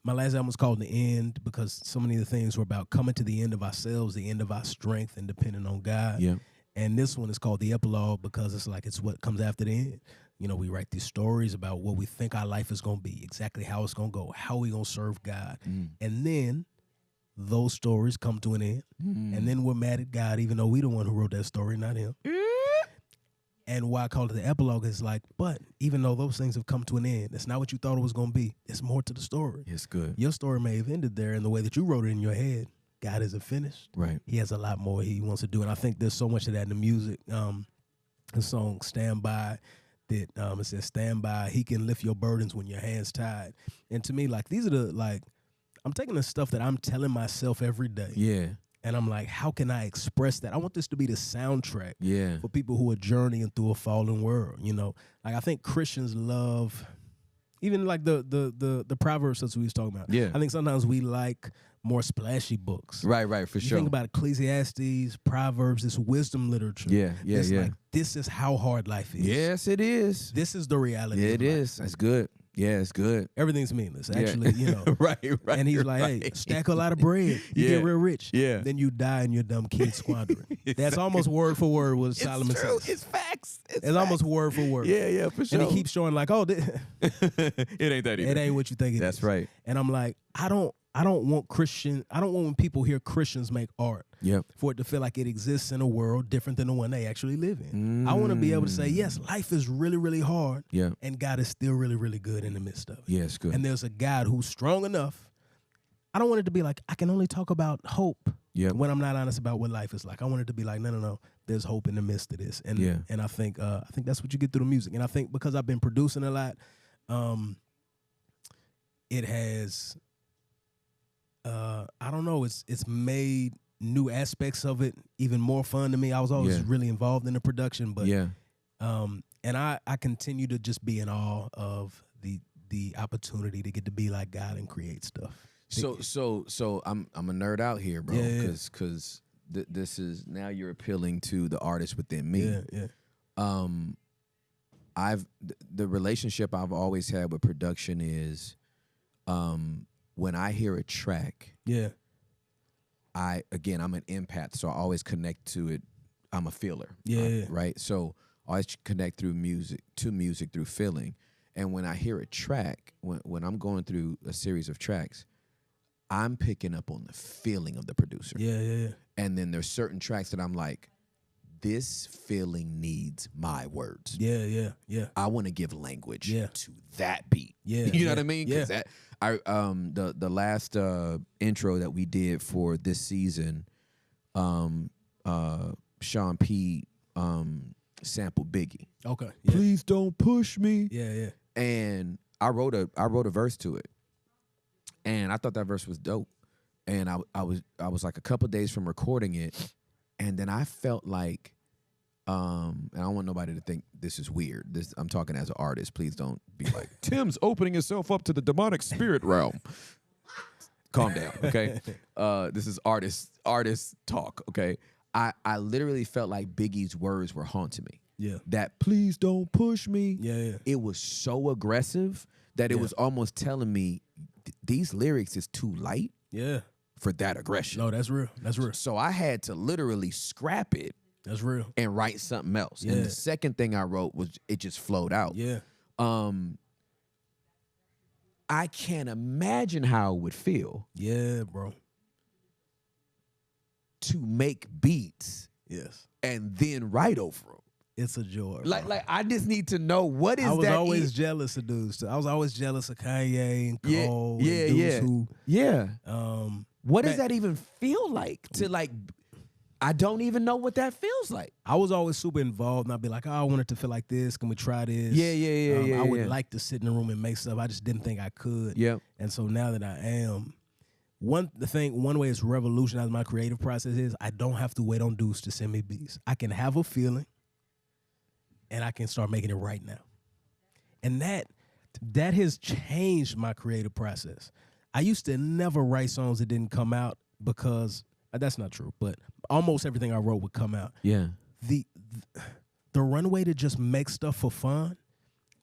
my last album was called The End because so many of the things were about coming to the end of ourselves, the end of our strength, and depending on God. Yeah. And this one is called The Epilogue because it's what comes after the end. We write these stories about what we think our life is going to be, exactly how it's going to go, how we going to serve God. And then those stories come to an end. And then we're mad at God, even though we the one who wrote that story, not him. And why I call it the epilogue is but even though those things have come to an end, it's not what you thought it was going to be. It's more to the story. It's good. Your story may have ended there in the way that you wrote it in your head. God isn't finished. Right. He has a lot more he wants to do. And I think there's so much of that in the music. The song Stand By, that it says, stand by, he can lift your burdens when your hand's tied. And to me, these are I'm taking the stuff that I'm telling myself every day. Yeah. And I'm like, how can I express that? I want this to be the soundtrack Yeah. for people who are journeying through a fallen world. I think Christians love, even the Proverbs that we was talking about. Yeah. I think sometimes we like more splashy books. Right, for sure. Think about Ecclesiastes, Proverbs, this wisdom literature. Yeah. This is how hard life is. Yes, it is. This is the reality. Yeah, it is. That's good. Yeah, it's good. Everything's meaningless, actually, right. And he's like, hey, stack a lot of bread. You get real rich. Yeah. Then you die and your dumb kids squander it. That's almost word for word what Solomon says. It's facts. It's almost word for word. Yeah, for sure. And he keeps showing it ain't that either. It ain't what you think it is. That's right. And I'm like, I don't want when people hear Christians make art for it to feel like it exists in a world different than the one they actually live in. I want to be able to say, yes, life is really, really hard. Yeah. And God is still really, really good in the midst of it. Yeah, it's good. And there's a God who's strong enough. I don't want it to be like, I can only talk about hope when I'm not honest about what life is like. I want it to be like, no. There's hope in the midst of this. And and I think that's what you get through the music. And I think because I've been producing a lot, it has I don't know, it's made new aspects of it even more fun to me. I was always really involved in the production, but and I continue to just be in awe of the opportunity to get to be like God and create stuff. So I'm a nerd out here, bro, because this is now you're appealing to the artist within me. The relationship I've always had with production is when I hear a track, I'm an empath, so I always connect to it. I'm a feeler, right? So I always connect through music through feeling. And when I hear a track, when I'm going through a series of tracks, I'm picking up on the feeling of the producer. And then there's certain tracks that I'm like, this feeling needs my words. I want to give language to that beat. You know what I mean? Because the last intro that we did for this season, Sean P. Sampled Biggie. Okay. Please don't push me. And I wrote a verse to it, and I thought that verse was dope. And I was like a couple days from recording it, and then I felt like, and I don't want nobody to think this is weird. I'm talking as an artist. Please don't be like, Tim's opening himself up to the demonic spirit realm. Calm down, okay? This is artist talk, okay? I literally felt like Biggie's words were haunting me. That please don't push me. It was so aggressive that it was almost telling me these lyrics is too light. For that aggression. No, that's real. That's real. So I had to literally scrap it. That's real. And write something else. And the second thing I wrote was it just flowed out. I can't imagine how it would feel. Bro. To make beats. And then write over them. It's a joy. Like I just need to know what is that. I was always jealous of dudes. I was always jealous of Kanye and Cole. And dudes what does that even feel like to I don't even know what that feels like. I was always super involved, and I'd be like, oh, I want it to feel like this. Can we try this? I would like to sit in the room and make stuff. I just didn't think I could. And so now that I am, one way it's revolutionized my creative process is I don't have to wait on dudes to send me beats. I can have a feeling, and I can start making it right now. And that has changed my creative process. I used to never write songs that didn't come out because that's not true, but almost everything I wrote would come out. The runway to just make stuff for fun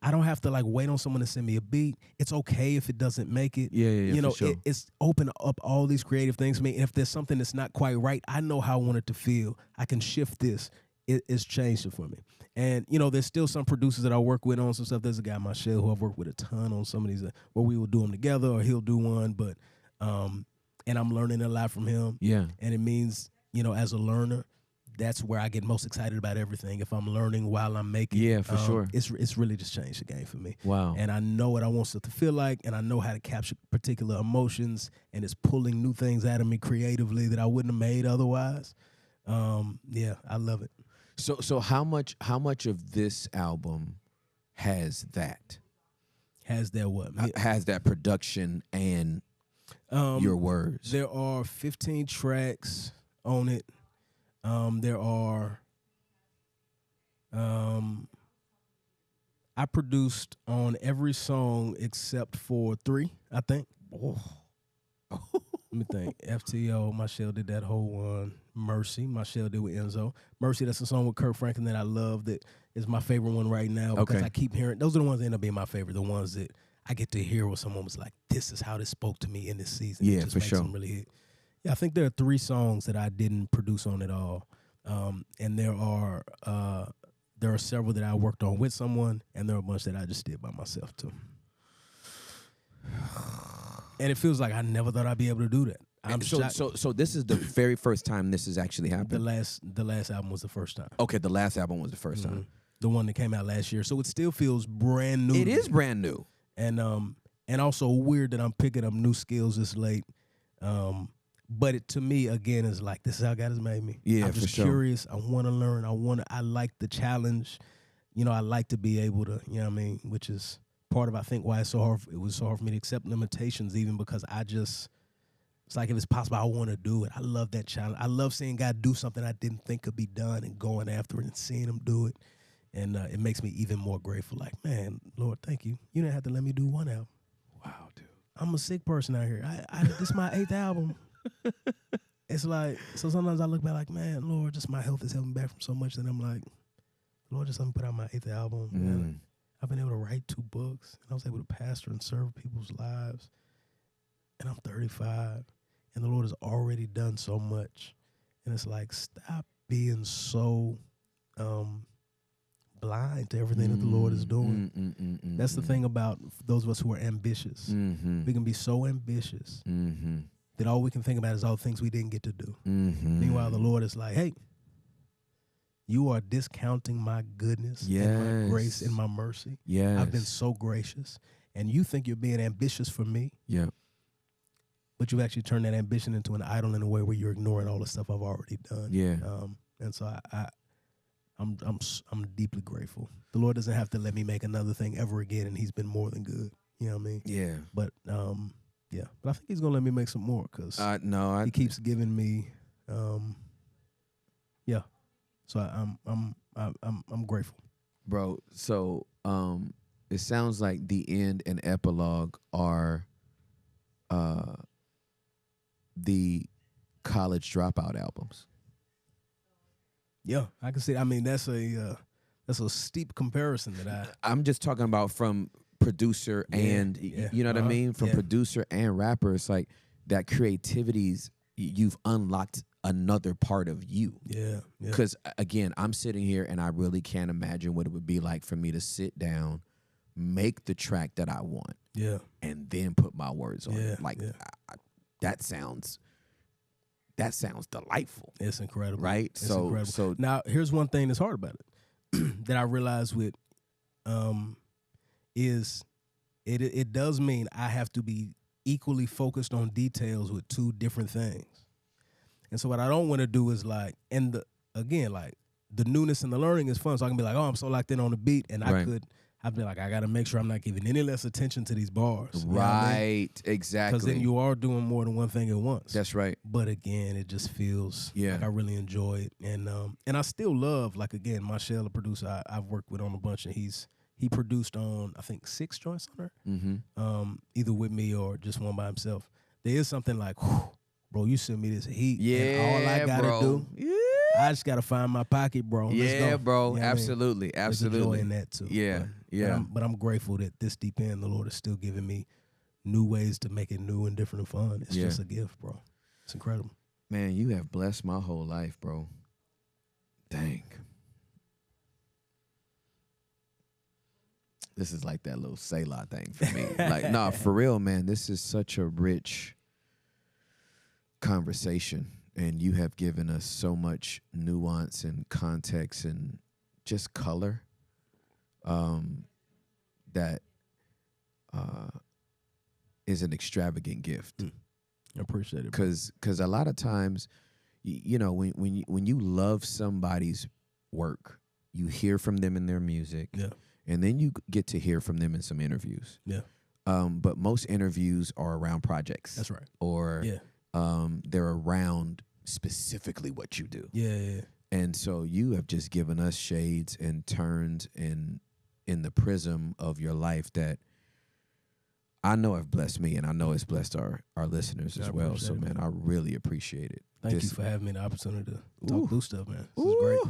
I don't have to like wait on someone to send me a beat. It's okay if it doesn't make it. Yeah, you know, sure. It's opened up all these creative things for me. And if there's something that's not quite right, I know how I want it to feel. I can shift this. It's changed it for me. And, you know, there's still some producers that I work with on some stuff. There's a guy, Michelle, who I've worked with a ton on some of these where we will do them together or he'll do one. But, and I'm learning a lot from him. Yeah. And it means, you know, as a learner, that's where I get most excited about everything. If I'm learning while I'm making, yeah, for sure, it's really just changed the game for me. Wow. And I know what I want stuff to feel like, and I know how to capture particular emotions, and it's pulling new things out of me creatively that I wouldn't have made otherwise. Yeah, I love it. So how much of this album has that? Has that what? Has that production and your words? There are 15 tracks on it. There are, I produced on every song except for 3, I think. Oh. Let me think. FTO, Michelle did that whole one. Mercy, Michelle did with Enzo. Mercy, that's a song with Kirk Franklin that I love that is my favorite one right now because I keep hearing, those are the ones that end up being my favorite, the ones that I get to hear where someone was like, this is how this spoke to me in this season. Yeah, it just for makes sure. them really hit. Yeah, I think there are 3 songs that I didn't produce on at all. And there are several that I worked on with someone, and there are a bunch that I just did by myself too. And it feels like I never thought I'd be able to do that. So this is the very first time this has actually happened? The last album was the first time. Okay, the last album was the first time. The one that came out last year. So it still feels brand new. It is brand new. And also weird that I'm picking up new skills this late. But it, to me, again, is like, this is how God has made me. Yeah, I'm just curious. I want to learn. I like the challenge. You know, I like to be able to, you know what I mean? Which is part of, I think, why it was so hard for me to accept limitations, even because it's like, if it's possible, I want to do it. I love that challenge. I love seeing God do something I didn't think could be done and going after it and seeing him do it. And it makes me even more grateful. Like, man, Lord, thank you. You didn't have to let me do one album. Wow, dude. I'm a sick person out here. This is my 8th album. It's like, so sometimes I look back like, man, Lord, just my health is holding me back from so much that I'm like, Lord, just let me put out my 8th album. Man, I've been able to write 2 books, and I was able to pastor and serve people's lives. And I'm 35, and the Lord has already done so much. And it's like, stop being so blind to everything that the Lord is doing. That's the thing about those of us who are ambitious. We can be so ambitious that all we can think about is all the things we didn't get to do. Meanwhile, the Lord is like, hey, you are discounting my goodness and my grace and my mercy. Yes. I've been so gracious. And you think you're being ambitious for me. Yeah. But you've actually turned that ambition into an idol in a way where you're ignoring all the stuff I've already done. Yeah. And so I'm deeply grateful. The Lord doesn't have to let me make another thing ever again, and he's been more than good. You know what I mean? Yeah. But yeah. But I think he's gonna let me make some more because he keeps giving me yeah. So I'm grateful. Bro, so it sounds like the end and epilogue are the college dropout albums. Yeah, I can see. I mean, that's a steep comparison that I'm just talking about from producer and you know what I mean? From producer and rapper, it's like that creativity's you've unlocked another part of you. Yeah. Because again, I'm sitting here and I really can't imagine what it would be like for me to sit down, make the track that I want, and then put my words on it. Like that sounds delightful. It's incredible, right? It's incredible. So now here's one thing that's hard about it that I realize with is it does mean I have to be equally focused on details with 2 different things. And so what I don't want to do is like, and the newness and the learning is fun. So I can be like, oh, I'm so locked in on the beat, and I'd be like, I got to make sure I'm not giving any less attention to these bars. Right, I mean? Exactly. Because then you are doing more than one thing at once. That's right. But again, it just feels like I really enjoy it. And I still love, like, again, Michelle, a producer I've worked with on a bunch, and he produced on, I think, 6 joints on her, either with me or just one by himself. There is something like, whew, bro, you sent me this heat. Yeah, and all I got to do I just got to find my pocket, bro. Yeah, bro. You know absolutely. I mean? Absolutely. There's a joy in that too. Yeah. But I'm grateful that this deep in, the Lord is still giving me new ways to make it new and different and fun. It's just a gift, bro. It's incredible. Man, you have blessed my whole life, bro. Dang. This is like that little Selah thing for me. Like, nah, for real, man. This is such a rich conversation, and you have given us so much nuance and context and just color that is an extravagant gift. I appreciate it. Because a lot of times, you know, when you love somebody's work, you hear from them in their music. Yeah. And then you get to hear from them in some interviews. Yeah. But most interviews are around projects. That's right. Or they're around specifically what you do. Yeah. And so you have just given us shades and turns in the prism of your life that I know have blessed me, and I know it's blessed our listeners as well. So, man, I really appreciate it. Thank you for having me the opportunity to talk blue stuff, man. This is great.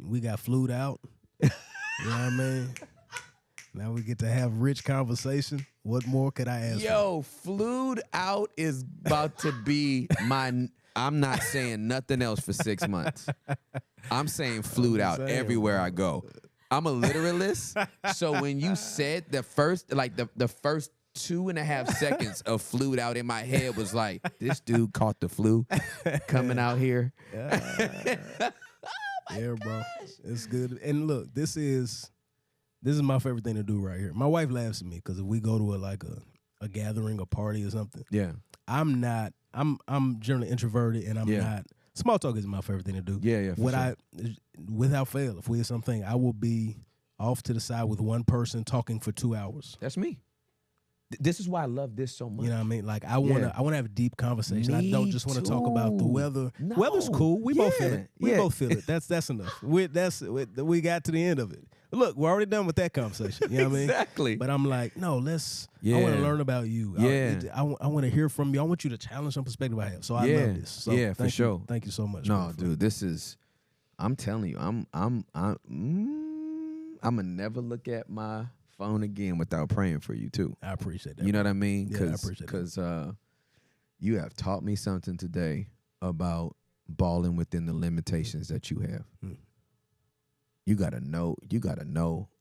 We got flued out. You know what I mean? Now we get to have rich conversation. What more could I ask for? Yo, flued out is about to be I'm not saying nothing else for 6 months. I'm saying flued out everywhere I go. I'm a literalist. So when you said the first 2.5 seconds of flued out in my head was like, this dude caught the flu coming out here. Yeah, bro. It's good. And look, this is my favorite thing to do right here. My wife laughs at me because if we go to a gathering, a party or something, I'm generally introverted, and I'm not. Small talk is my favorite thing to do. Yeah. Without fail, if we have something, I will be off to the side with one person talking for 2 hours. That's me. This is why I love this so much. You know what I mean? Like I wanna have a deep conversation. I don't just want to talk about the weather. No. Weather's cool. We both feel it. We both feel it. That's enough. We got to the end of it. Look, we're already done with that conversation. You know what I mean? Exactly. But I'm like, no, I want to learn about you. I want to hear from you. I want you to challenge some perspective I have. So I love this. So for sure. Thank you so much. No, dude, this is. I'm telling you, I'm gonna never look at my phone again without praying for you too. I appreciate that. You know what I mean? Yeah, I appreciate that. Because you have taught me something today about balling within the limitations that you have. You gotta know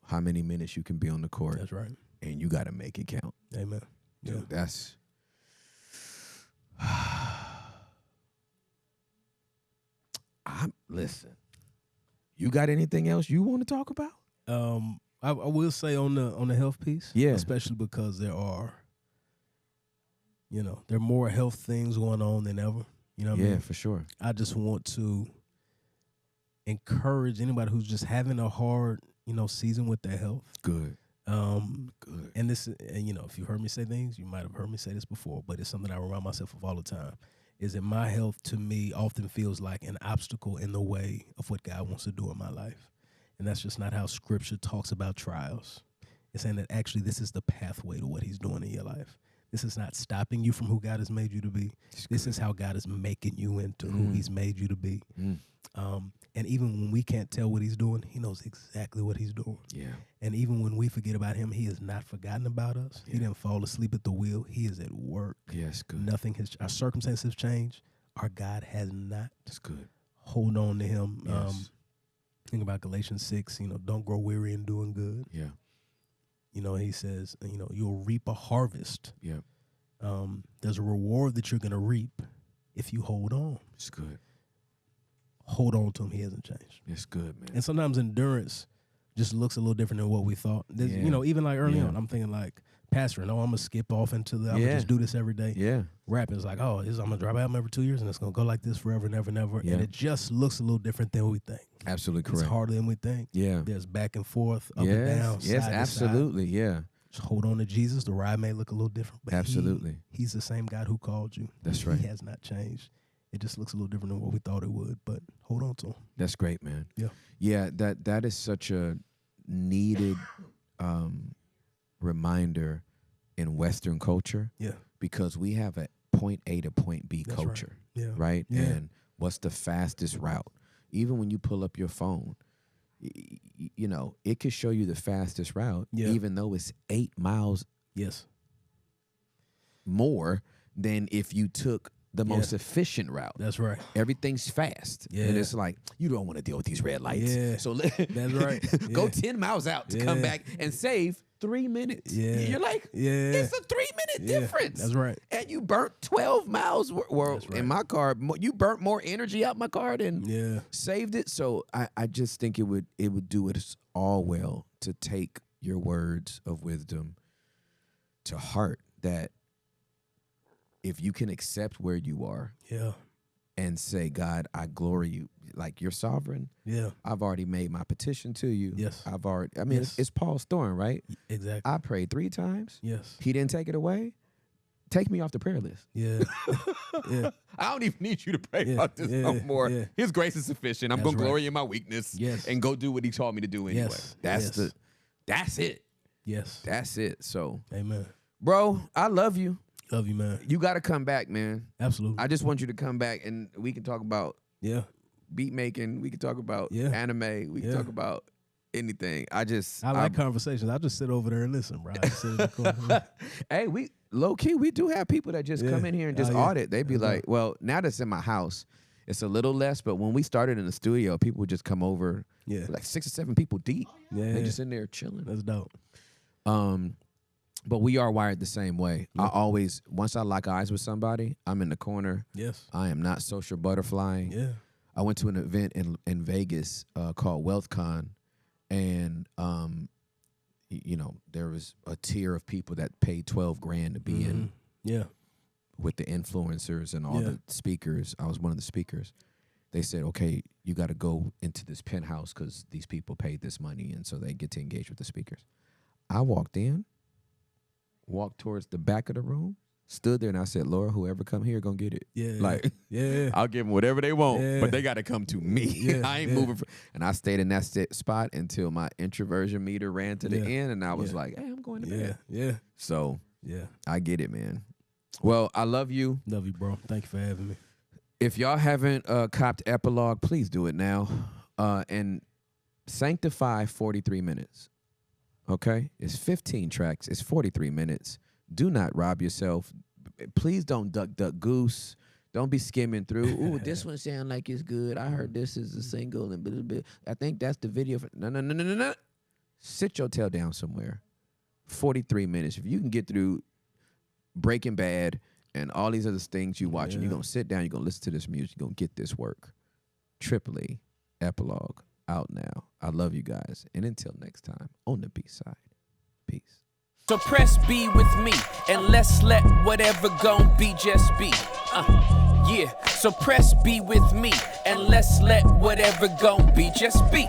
how many minutes you can be on the court. That's right. And you gotta make it count. Amen. Dude, that's listen. You got anything else you want to talk about? I will say on the health piece, especially because there are more health things going on than ever. You know what I mean? Yeah, for sure. I just want to encourage anybody who's just having a hard, season with their health. Good. Good. And this, if you heard me say things, you might have heard me say this before, but it's something I remind myself of all the time. Is that my health to me often feels like an obstacle in the way of what God wants to do in my life. And that's just not how Scripture talks about trials. It's saying that actually this is the pathway to what he's doing in your life. This is not stopping you from who God has made you to be. This is how God is making you into who he's made you to be. And even when we can't tell what he's doing, he knows exactly what he's doing. Yeah. And even when we forget about him, he has not forgotten about us. Yeah. He didn't fall asleep at the wheel. He is at work. Yes, good. Our circumstances have changed. Our God has not. That's good. Hold on to him. Yes. Think about Galatians 6, don't grow weary in doing good. Yeah. He says, you'll reap a harvest. Yeah. There's a reward that you're going to reap if you hold on. It's good. Hold on to him. He hasn't changed. It's good, man. And sometimes endurance just looks a little different than what we thought. Even like early on, I'm thinking like pastoring. I'm going to skip off into I'm going to just do this every day. Yeah. Rapping is like, I'm going to drop album every 2 years and it's going to go like this forever and ever and ever. Yeah. And it just looks a little different than we think. Absolutely correct. It's harder than we think. Yeah. There's back and forth, up and down, yes, side absolutely. to side. Yeah. Just hold on to Jesus. The ride may look a little different, but absolutely. He's the same God who called you. That's right. He has not changed. It just looks a little different than what we thought it would, but hold on to him. That's great, man. Yeah. Yeah, that is such a needed reminder in Western culture. Yeah. Because we have a point A to point B culture. Right. Yeah. Right? Yeah. And what's the fastest route? even when you pull up your phone, you know, it could show you the fastest route, even though it's 8 miles more than if you took the most efficient route. That's right. Everything's fast. And it's like, you don't want to deal with these red lights. So that's right. Go 10 miles out to come back and save 3 minutes. You're like, it's a 3-minute difference. That's right. And you burnt 12 miles. Well, in my car, you burnt more energy out my car than saved it. So I just think it would do us all well to take your words of wisdom to heart, that if you can accept where you are and say, God, I glory you, like you're sovereign. I've already made my petition to you. It's Paul's thorn, right? Exactly. I prayed 3 times. He didn't take it away. Take me off the prayer list. I don't even need you to pray about this no more. His grace is sufficient. I'm going to glory in my weakness and go do what he taught me to do anyway. That's it. That's it. So, amen. Bro, I love you. Love you, man. You got to come back, man. Absolutely. I just want you to come back, and we can talk about beat making. We can talk about anime. We can talk about anything. I like conversations. I just sit over there and listen, bro. I just sit in the corner. Hey, we low key, we do have people that just come in here and just audit. They be like, well, now that's in my house, it's a little less. But when we started in the studio, people would just come over, like 6 or 7 people deep. They just in there chilling. That's dope. But we are wired the same way. I always, once I lock eyes with somebody, I'm in the corner. I am not social butterflying. I went to an event in Vegas called WealthCon, and you know, there was a tier of people that paid $12,000 to be in. With the influencers and all the speakers. I was one of the speakers. They said, okay, you got to go into this penthouse because these people paid this money, and so they get to engage with the speakers. I walked walked towards the back of the room, stood there, and I said, Lord, whoever come here gonna get it. I'll give them whatever they want, but they got to come to me. I ain't moving. And I stayed in that spot until my introversion meter ran to the end, and I was like, hey, I'm going to bed. So I get it, man. Well, I love you. Love you, bro. Thank you for having me. If y'all haven't copped Epilogue, please do it now. And sanctify 43 minutes. Okay? It's 15 tracks. It's 43 minutes. Do not rob yourself. Please don't duck, goose. Don't be skimming through. Ooh, this one sound like it's good. I heard this is a single and blah. I think that's the video. No. Sit your tail down somewhere. 43 minutes. If you can get through Breaking Bad and all these other things you watching, you're going to sit down, you're going to listen to this music, you're going to get this work. Triple Epilogue out now. I love you guys. And until next time, on the B-side. Peace. So press B with me, and let's let whatever gon' be just be. So press B with me, and let's let whatever gon' be just be.